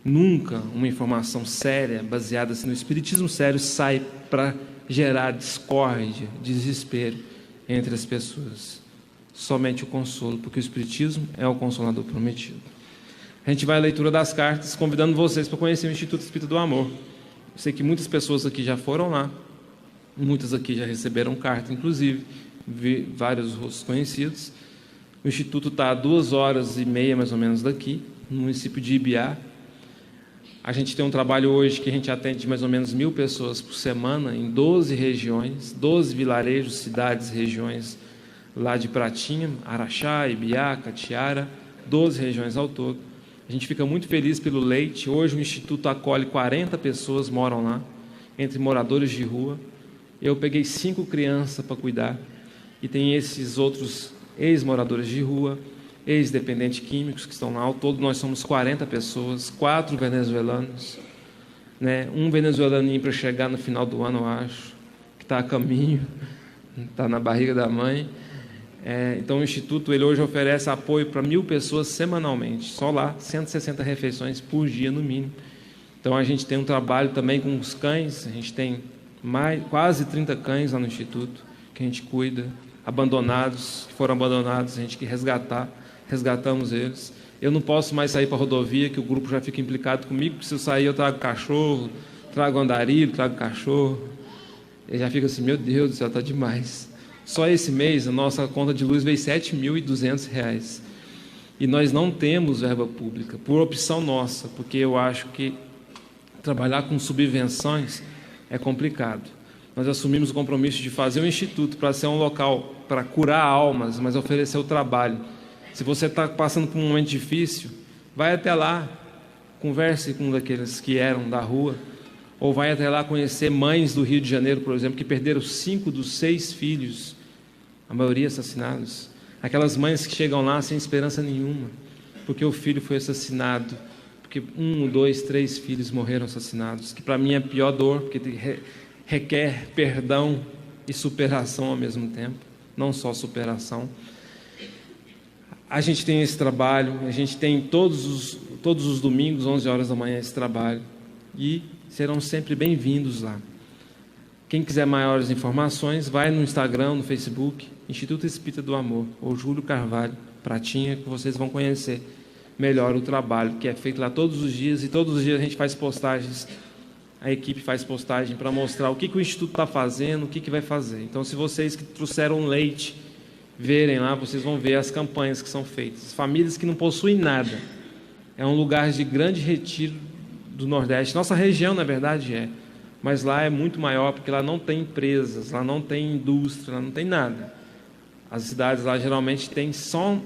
Nunca uma informação séria, baseada no espiritismo sério, sai para gerar discórdia, desespero entre as pessoas. Somente o consolo, porque o espiritismo é o consolador prometido. A gente vai à leitura das cartas, convidando vocês para conhecer o Instituto Espírita do Amor. Eu sei que muitas pessoas aqui já foram lá, muitas aqui já receberam carta, inclusive, vi vários rostos conhecidos. O Instituto está a 2h30 mais ou menos daqui, no município de Ibiá. A gente tem um trabalho hoje que a gente atende mais ou menos 1.000 pessoas por semana, em 12 regiões, 12 vilarejos, cidades, regiões lá de Pratinha, Araxá, Ibiá, Catiara, 12 regiões ao todo. A gente fica muito feliz pelo leite. Hoje o Instituto acolhe 40 pessoas, moram lá, entre moradores de rua. Eu peguei 5 crianças para cuidar, e tem esses outros ex-moradores de rua, ex-dependentes químicos que estão lá. Ao todo nós somos 40 pessoas, 4 venezuelanos, né? Um venezuelaninho para chegar no final do ano, eu acho, que está a caminho, está na barriga da mãe. Então o Instituto ele hoje oferece apoio para 1.000 pessoas semanalmente, só lá 160 refeições por dia no mínimo. Então a gente tem um trabalho também com os cães, a gente tem quase 30 cães lá no Instituto que a gente cuida, abandonados, que foram abandonados, a gente que resgatamos eles. Eu não posso mais sair para a rodovia, que o grupo já fica implicado comigo, porque se eu sair eu trago cachorro, trago andarilho, trago cachorro. Ele já fica assim, meu Deus do céu, está demais. Só esse mês a nossa conta de luz veio R$ 7.200. E nós não temos verba pública, por opção nossa, porque eu acho que trabalhar com subvenções é complicado. Nós assumimos o compromisso de fazer um instituto para ser um local para curar almas, mas oferecer o trabalho. Se você está passando por um momento difícil, vai até lá, converse com um daqueles que eram da rua, ou vai até lá conhecer mães do Rio de Janeiro, por exemplo, que perderam 5 dos 6 filhos, a maioria assassinados. Aquelas mães que chegam lá sem esperança nenhuma, porque o filho foi assassinado, porque 1, 2, 3 filhos morreram assassinados, que para mim é a pior dor, porque requer perdão e superação ao mesmo tempo, não só superação. A gente tem esse trabalho, a gente tem todos os domingos, 11 horas da manhã, esse trabalho, e serão sempre bem-vindos lá. Quem quiser maiores informações, vai no Instagram, no Facebook, Instituto Espírita do Amor, ou Júlio Carvalho, Pratinha, que vocês vão conhecer melhor o trabalho que é feito lá todos os dias, e todos os dias a gente faz postagens, a equipe faz postagem para mostrar o que o Instituto está fazendo, o que vai fazer. Então, se vocês que trouxeram leite verem lá, vocês vão ver as campanhas que são feitas. Famílias que não possuem nada. É um lugar de grande retiro do Nordeste. Nossa região, na verdade, mas lá é muito maior, porque lá não tem empresas, lá não tem indústria, lá não tem nada. As cidades lá geralmente têm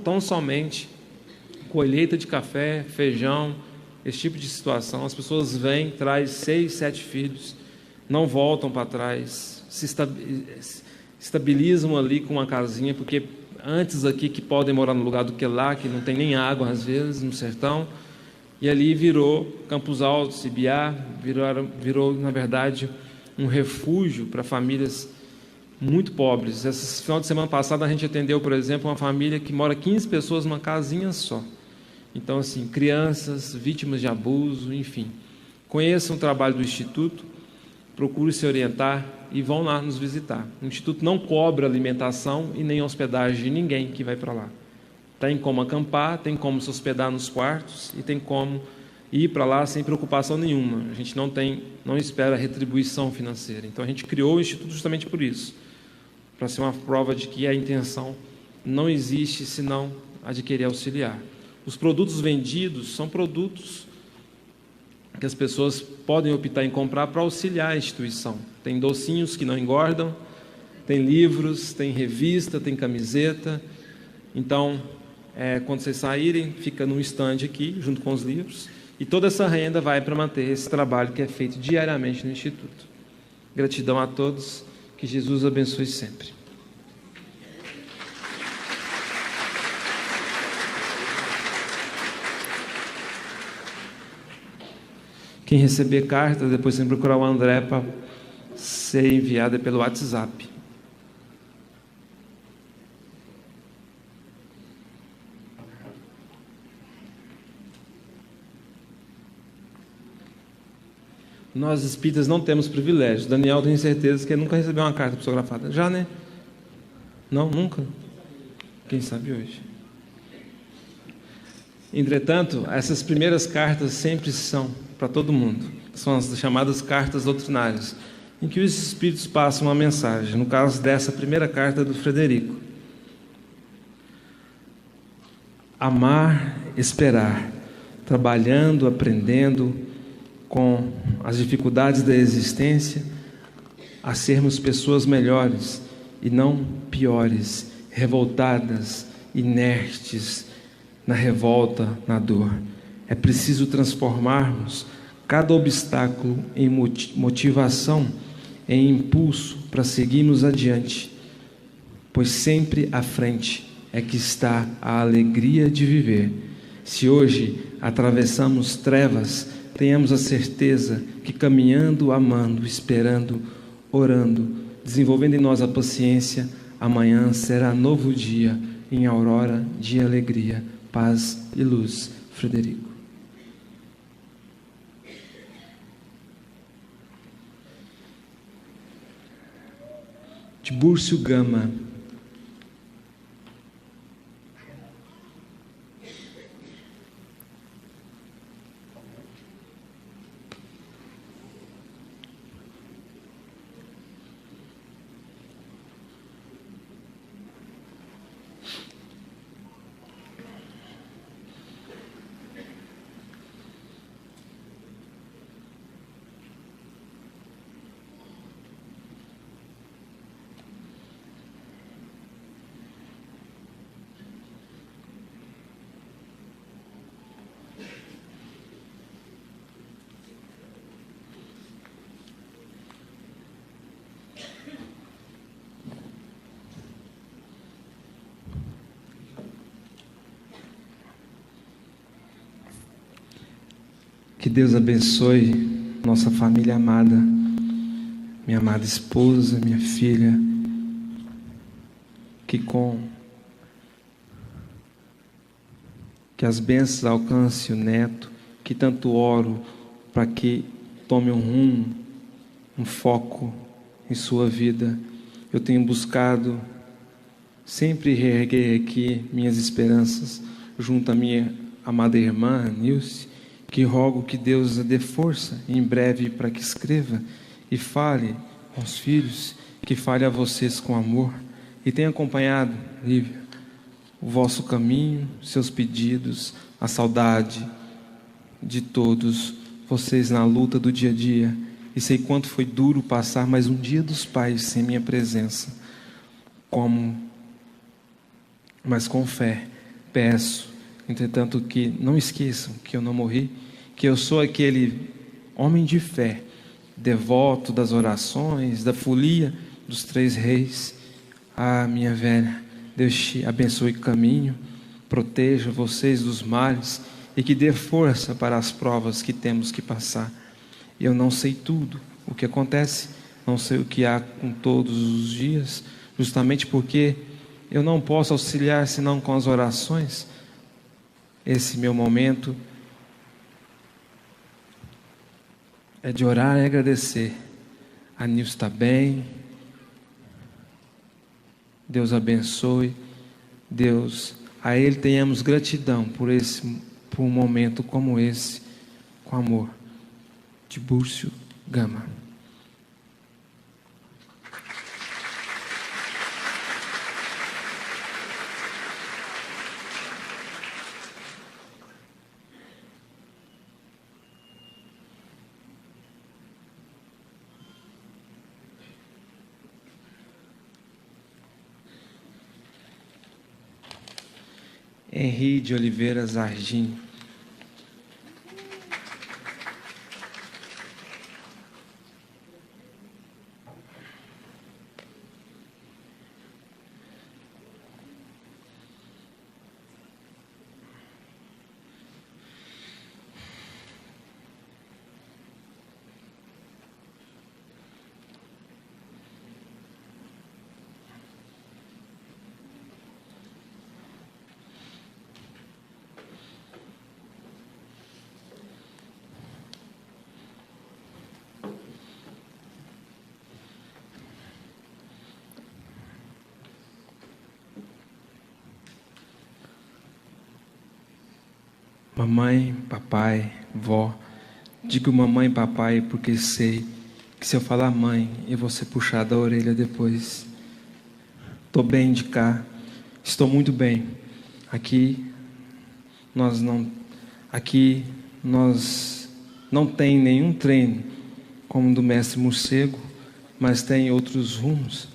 tão somente colheita de café, feijão, esse tipo de situação. As pessoas vêm, trazem 6, 7 filhos, não voltam para trás, se estabilizam ali com uma casinha, porque antes aqui que podem morar no lugar do que lá, que não tem nem água às vezes, no sertão, e ali virou Campos Altos, Ibiá, virou na verdade um refúgio para famílias muito pobres. Esse final de semana passado a gente atendeu, por exemplo, uma família que mora 15 pessoas numa casinha só. Então, assim, crianças, vítimas de abuso, enfim. Conheçam o trabalho do Instituto, procurem se orientar e vão lá nos visitar. O Instituto não cobra alimentação e nem hospedagem de ninguém que vai para lá. Tem como acampar, tem como se hospedar nos quartos e tem como ir para lá sem preocupação nenhuma. A gente não espera retribuição financeira. Então, a gente criou o Instituto justamente por isso, para ser uma prova de que a intenção não existe senão a de querer auxiliar. Os produtos vendidos são produtos que as pessoas podem optar em comprar para auxiliar a instituição. Tem docinhos que não engordam, tem livros, tem revista, tem camiseta. Então, quando vocês saírem, fica num estande aqui, junto com os livros, e toda essa renda vai para manter esse trabalho que é feito diariamente no Instituto. Gratidão a todos, que Jesus abençoe sempre. Quem Quem receber carta, depois tem que procurar o André para ser enviada pelo WhatsApp. Nós espíritas não temos privilégio. Daniel, tenho certeza que ele nunca recebeu uma carta psicografada. Já, né? Não, nunca. Quem sabe hoje. Entretanto, essas primeiras cartas sempre são para todo mundo. São as chamadas cartas doutrinárias, em que os espíritos passam uma mensagem. No caso dessa primeira carta do Frederico. Amar, esperar, trabalhando, aprendendo com as dificuldades da existência, a sermos pessoas melhores e não piores, revoltadas, inertes, na revolta, na dor. É preciso transformarmos cada obstáculo em motivação, em impulso para seguirmos adiante, pois sempre à frente é que está a alegria de viver. Se hoje atravessamos trevas, tenhamos a certeza que caminhando, amando, esperando, orando, desenvolvendo em nós a paciência, amanhã será novo dia, em aurora de alegria, paz e luz. Frederico. Tibúrcio Gama. Que Deus abençoe nossa família amada, minha amada esposa, minha filha, que as bênçãos alcancem o neto, que tanto oro para que tome um rumo, um foco em sua vida. Eu tenho buscado sempre reerguer aqui minhas esperanças junto à minha amada irmã Nilce, que rogo que Deus a dê força em breve para que escreva e fale aos filhos, que fale a vocês com amor, e tenha acompanhado, Lívia, o vosso caminho, seus pedidos, a saudade de todos vocês na luta do dia a dia, e sei quanto foi duro passar mais um dia dos pais sem minha presença, mas com fé peço, entretanto, que não esqueçam que eu não morri, que eu sou aquele homem de fé, devoto das orações, da folia dos 3 reis. Ah, minha velha, Deus te abençoe o caminho, proteja vocês dos males e que dê força para as provas que temos que passar. Eu não sei tudo o que acontece, não sei o que há com todos os dias, justamente porque eu não posso auxiliar senão com as orações. Esse meu momento é de orar e agradecer. A Nilce está bem. Deus abençoe. Deus, a Ele tenhamos gratidão por um momento como esse, com amor. Tibúrcio Gama. Henri de Oliveira Zardim. Mamãe, papai, vó. Digo mamãe, papai, porque sei que se eu falar mãe, eu vou ser puxado a orelha depois. Estou bem de cá, estou muito bem. Aqui nós não tem nenhum treino como o do mestre morcego, mas tem outros rumos.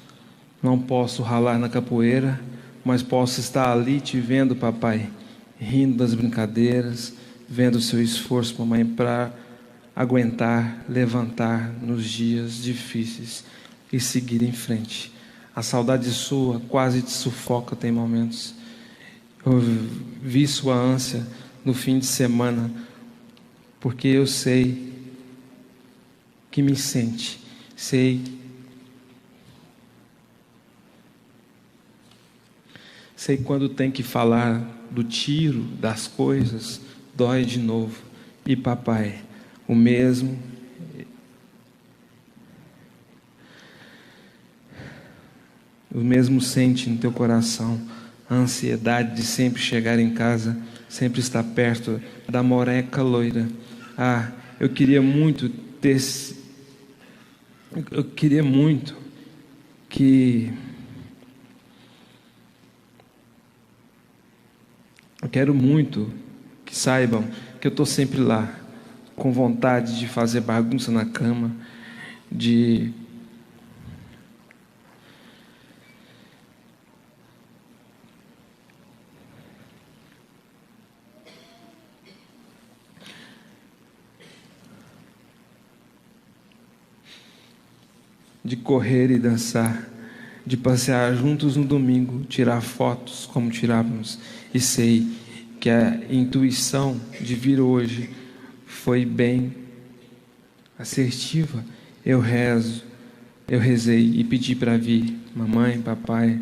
Não posso ralar na capoeira, mas posso estar ali te vendo, papai, rindo das brincadeiras, vendo o seu esforço, mamãe, para aguentar, levantar nos dias difíceis e seguir em frente. A saudade sua quase te sufoca, tem momentos. Eu vi sua ânsia no fim de semana, porque eu sei que me sente, sei quando tem que falar do tiro, das coisas, dói de novo. E papai, o mesmo sente no teu coração a ansiedade de sempre chegar em casa, sempre estar perto da moreca loira. Ah, eu queria muito que eu quero muito que saibam que eu estou sempre lá, com vontade de fazer bagunça na cama, de correr e dançar, de passear juntos no domingo, tirar fotos como tirávamos. E sei que a intuição de vir hoje foi bem assertiva. Eu rezei e pedi para vir. Mamãe, papai,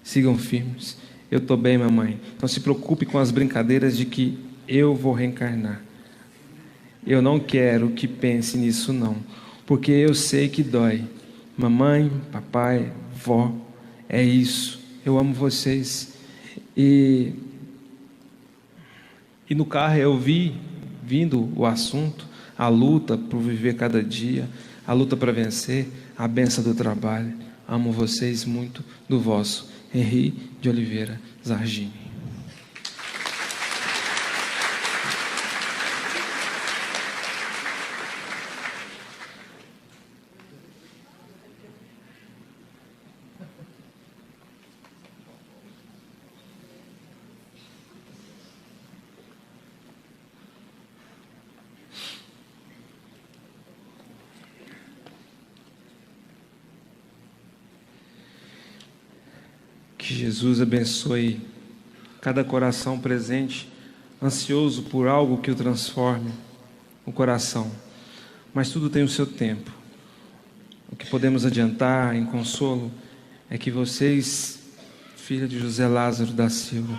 sigam firmes. Eu estou bem, mamãe. Não se preocupe com as brincadeiras de que eu vou reencarnar. Eu não quero que pense nisso não, porque eu sei que dói. Mamãe, papai, vó, é isso. Eu amo vocês. E no carro eu vindo o assunto, a luta por viver cada dia, a luta para vencer, a benção do trabalho. Amo vocês muito, do vosso Henri de Oliveira Zargini. Que Jesus abençoe cada coração presente, ansioso por algo que o transforme, o coração. Mas tudo tem o seu tempo. O que podemos adiantar em consolo é que vocês, filha de José Lázaro da Silva,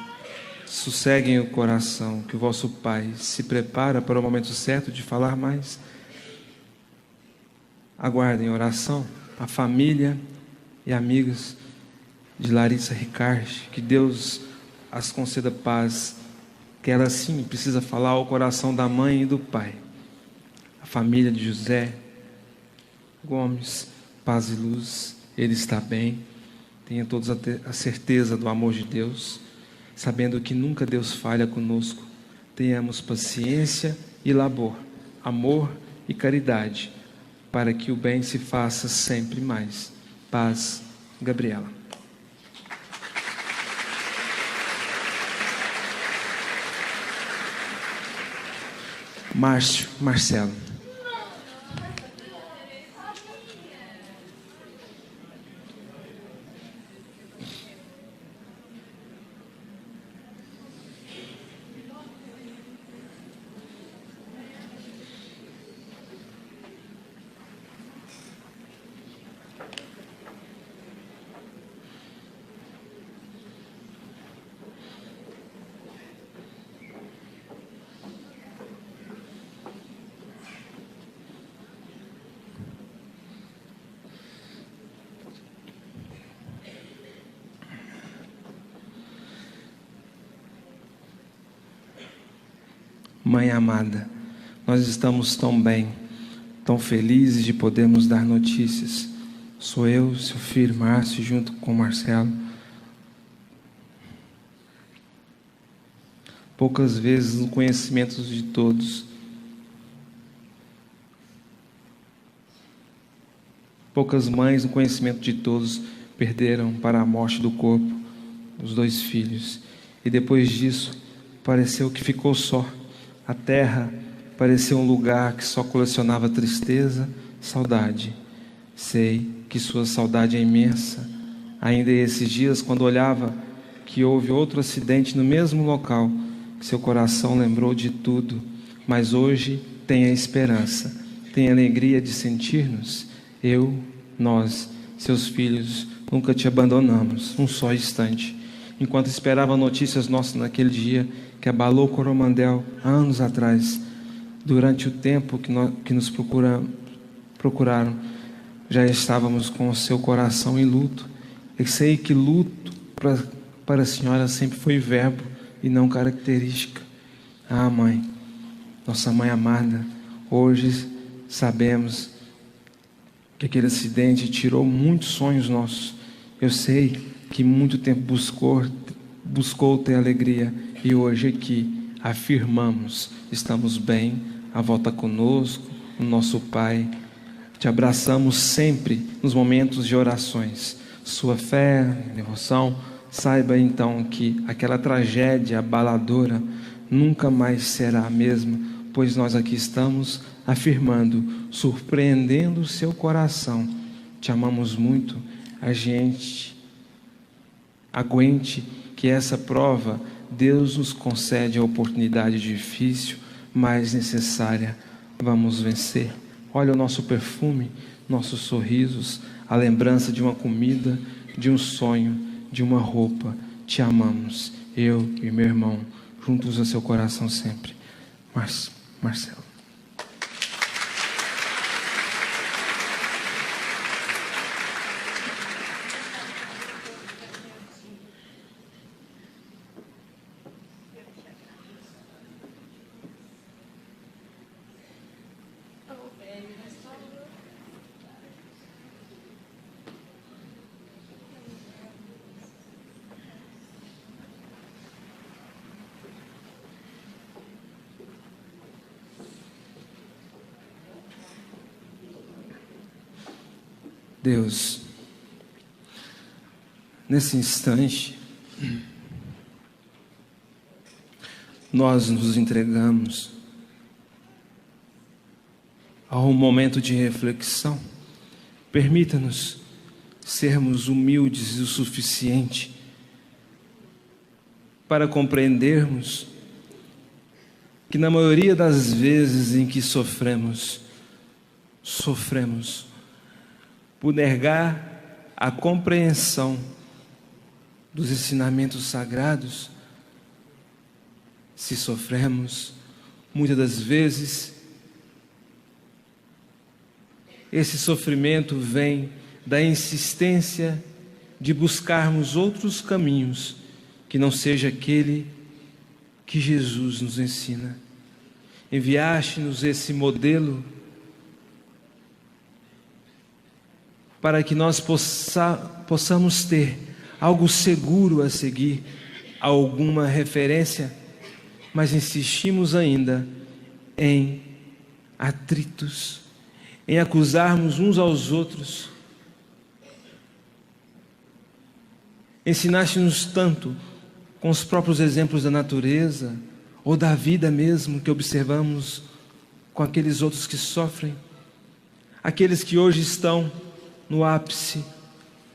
sosseguem o coração, que o vosso Pai se prepara para o momento certo de falar mais. Aguardem oração, a família e amigos de Larissa Ricard, que Deus as conceda paz, que ela sim precisa falar ao coração da mãe e do pai. A família de José Gomes, paz e luz, ele está bem, tenha todos a certeza do amor de Deus, sabendo que nunca Deus falha conosco. Tenhamos paciência e labor, amor e caridade, para que o bem se faça sempre mais. Paz, Gabriela. Márcio Marcelo. Mãe amada, nós estamos tão bem, tão felizes de podermos dar notícias. Sou eu, seu filho Márcio, junto com o Marcelo. Poucas vezes no conhecimento de todos. Poucas mães no conhecimento de todos perderam para a morte do corpo os 2 filhos. E depois disso, pareceu que ficou só. A terra pareceu um lugar que só colecionava tristeza, saudade. Sei que sua saudade é imensa. Ainda esses dias, quando olhava que houve outro acidente no mesmo local, seu coração lembrou de tudo. Mas hoje tem a esperança, tem a alegria de sentir-nos. Nós, seus filhos, nunca te abandonamos, um só instante. Enquanto esperava notícias nossas naquele dia que abalou Coromandel anos atrás, durante o tempo que nos procuraram, já estávamos com o seu coração em luto. Eu sei que luto para a senhora sempre foi verbo e não característica. Ah, mãe, nossa mãe amada, hoje sabemos que aquele acidente tirou muitos sonhos nossos. Eu sei que muito tempo buscou ter alegria, e hoje aqui afirmamos, estamos bem, a volta conosco, o nosso Pai. Te abraçamos sempre nos momentos de orações. Sua fé, devoção, saiba então que aquela tragédia abaladora nunca mais será a mesma, pois nós aqui estamos afirmando, surpreendendo o seu coração. Te amamos muito. A gente aguente que essa prova, Deus nos concede a oportunidade difícil, mas necessária. Vamos vencer. Olha o nosso perfume, nossos sorrisos, a lembrança de uma comida, de um sonho, de uma roupa. Te amamos, eu e meu irmão, juntos a seu coração sempre. Marcelo. Deus, nesse instante, nós nos entregamos a um momento de reflexão. Permita-nos sermos humildes o suficiente para compreendermos que na maioria das vezes em que sofremos por negar a compreensão dos ensinamentos sagrados. Se sofremos, muitas das vezes, esse sofrimento vem da insistência de buscarmos outros caminhos que não seja aquele que Jesus nos ensina. Enviaste-nos esse modelo para que nós possamos ter algo seguro a seguir, alguma referência, mas insistimos ainda em atritos, em acusarmos uns aos outros. Ensinaste-nos tanto com os próprios exemplos da natureza ou da vida mesmo que observamos com aqueles outros que sofrem, aqueles que hoje estão no ápice,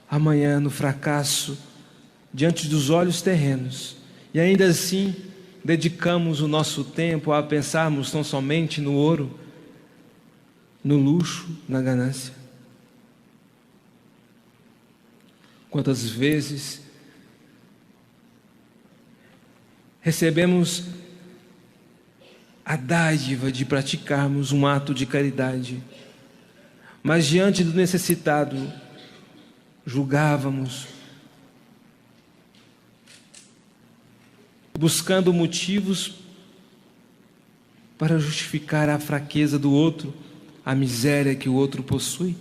amanhã no fracasso, diante dos olhos terrenos, e ainda assim dedicamos o nosso tempo a pensarmos tão somente no ouro, no luxo, na ganância. Quantas vezes recebemos a dádiva de praticarmos um ato de caridade, mas diante do necessitado, julgávamos, buscando motivos para justificar a fraqueza do outro, a miséria que o outro possui,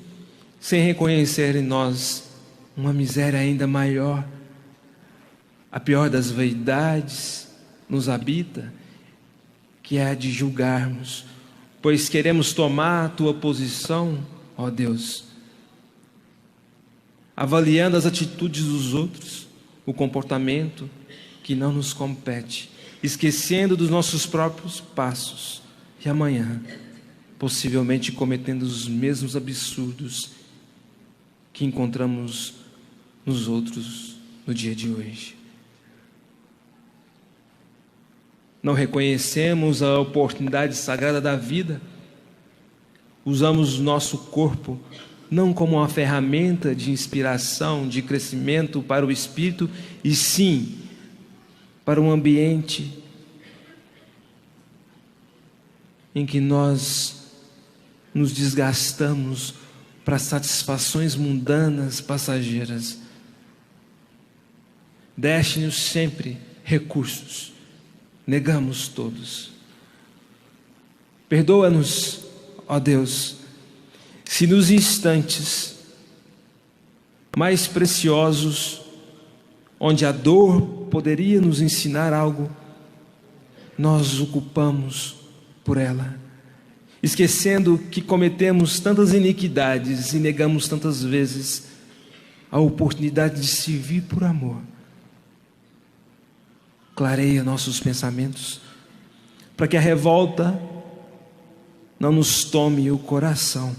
sem reconhecer em nós uma miséria ainda maior. A pior das vaidades nos habita, que é a de julgarmos, pois queremos tomar a tua posição, ó Deus, avaliando as atitudes dos outros, o comportamento que não nos compete, esquecendo dos nossos próprios passos, e amanhã, possivelmente cometendo os mesmos absurdos que encontramos nos outros no dia de hoje. Não reconhecemos a oportunidade sagrada da vida, usamos o nosso corpo não como uma ferramenta de inspiração, de crescimento para o espírito, e sim para um ambiente em que nós nos desgastamos para satisfações mundanas, passageiras. Deste-nos sempre recursos, negamos todos. Perdoa-nos, ó Deus, se nos instantes mais preciosos, onde a dor poderia nos ensinar algo, nós ocupamos por ela, esquecendo que cometemos tantas iniquidades e negamos tantas vezes a oportunidade de servir por amor. Clareia nossos pensamentos, para que a revolta não nos tome o coração,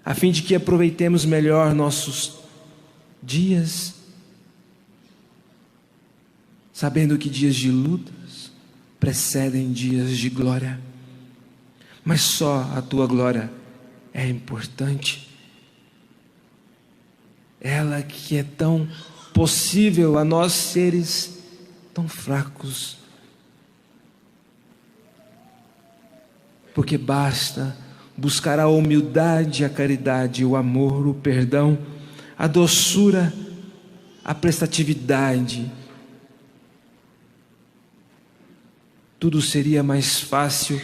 a fim de que aproveitemos melhor nossos dias, sabendo que dias de lutas precedem dias de glória, mas só a tua glória é importante, ela que é tão possível a nós seres tão fracos, porque basta buscar a humildade, a caridade, o amor, o perdão, a doçura, a prestatividade. Tudo seria mais fácil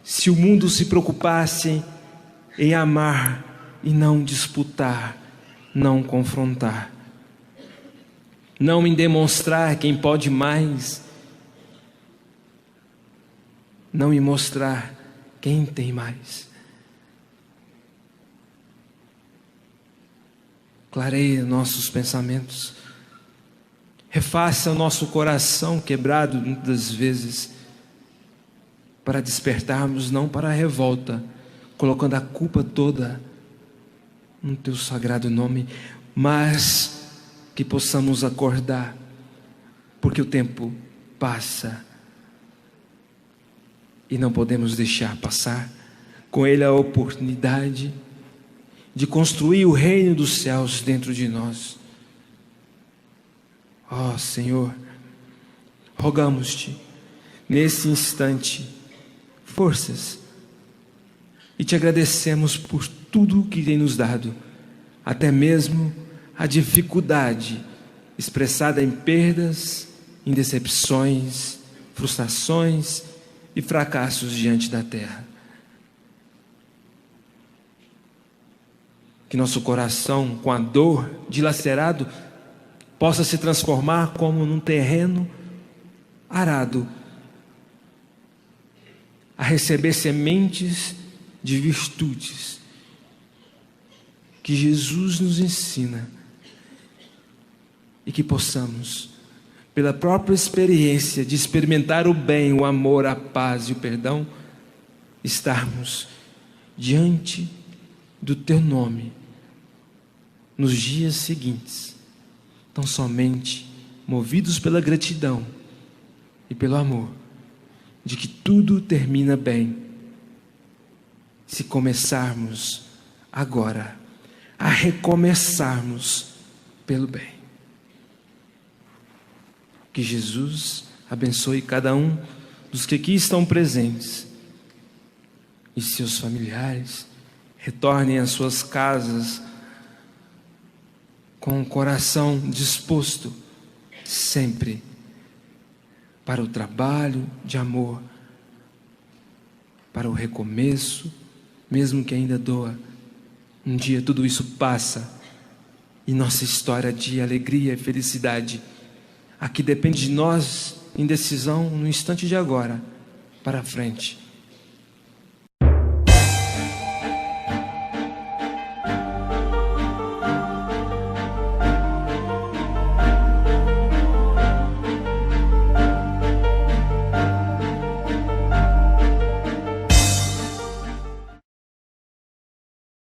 se o mundo se preocupasse em amar e não disputar, não confrontar, não em demonstrar quem pode mais, não em mostrar quem tem mais. Clareia nossos pensamentos, refaça o nosso coração quebrado muitas vezes, para despertarmos não para a revolta, colocando a culpa toda no teu sagrado nome, mas que possamos acordar, porque o tempo passa e não podemos deixar passar com ele a oportunidade de construir o reino dos céus dentro de nós. Ó Senhor, rogamos-te nesse instante forças e te agradecemos por tudo que tem nos dado, até mesmo a dificuldade expressada em perdas, em decepções, frustrações e fracassos diante da terra. Que nosso coração, com a dor dilacerado, possa se transformar como num terreno arado, a receber sementes de virtudes que Jesus nos ensina, e que possamos, pela própria experiência de experimentar o bem, o amor, a paz e o perdão, estarmos diante do teu nome nos dias seguintes, tão somente movidos pela gratidão e pelo amor, de que tudo termina bem, se começarmos agora a recomeçarmos pelo bem. Que Jesus abençoe cada um dos que aqui estão presentes e seus familiares retornem às suas casas com o coração disposto sempre para o trabalho de amor para o recomeço, mesmo que ainda doa. Um dia tudo isso passa e nossa história de alegria e felicidade aqui depende de nós, em decisão no instante de agora para frente.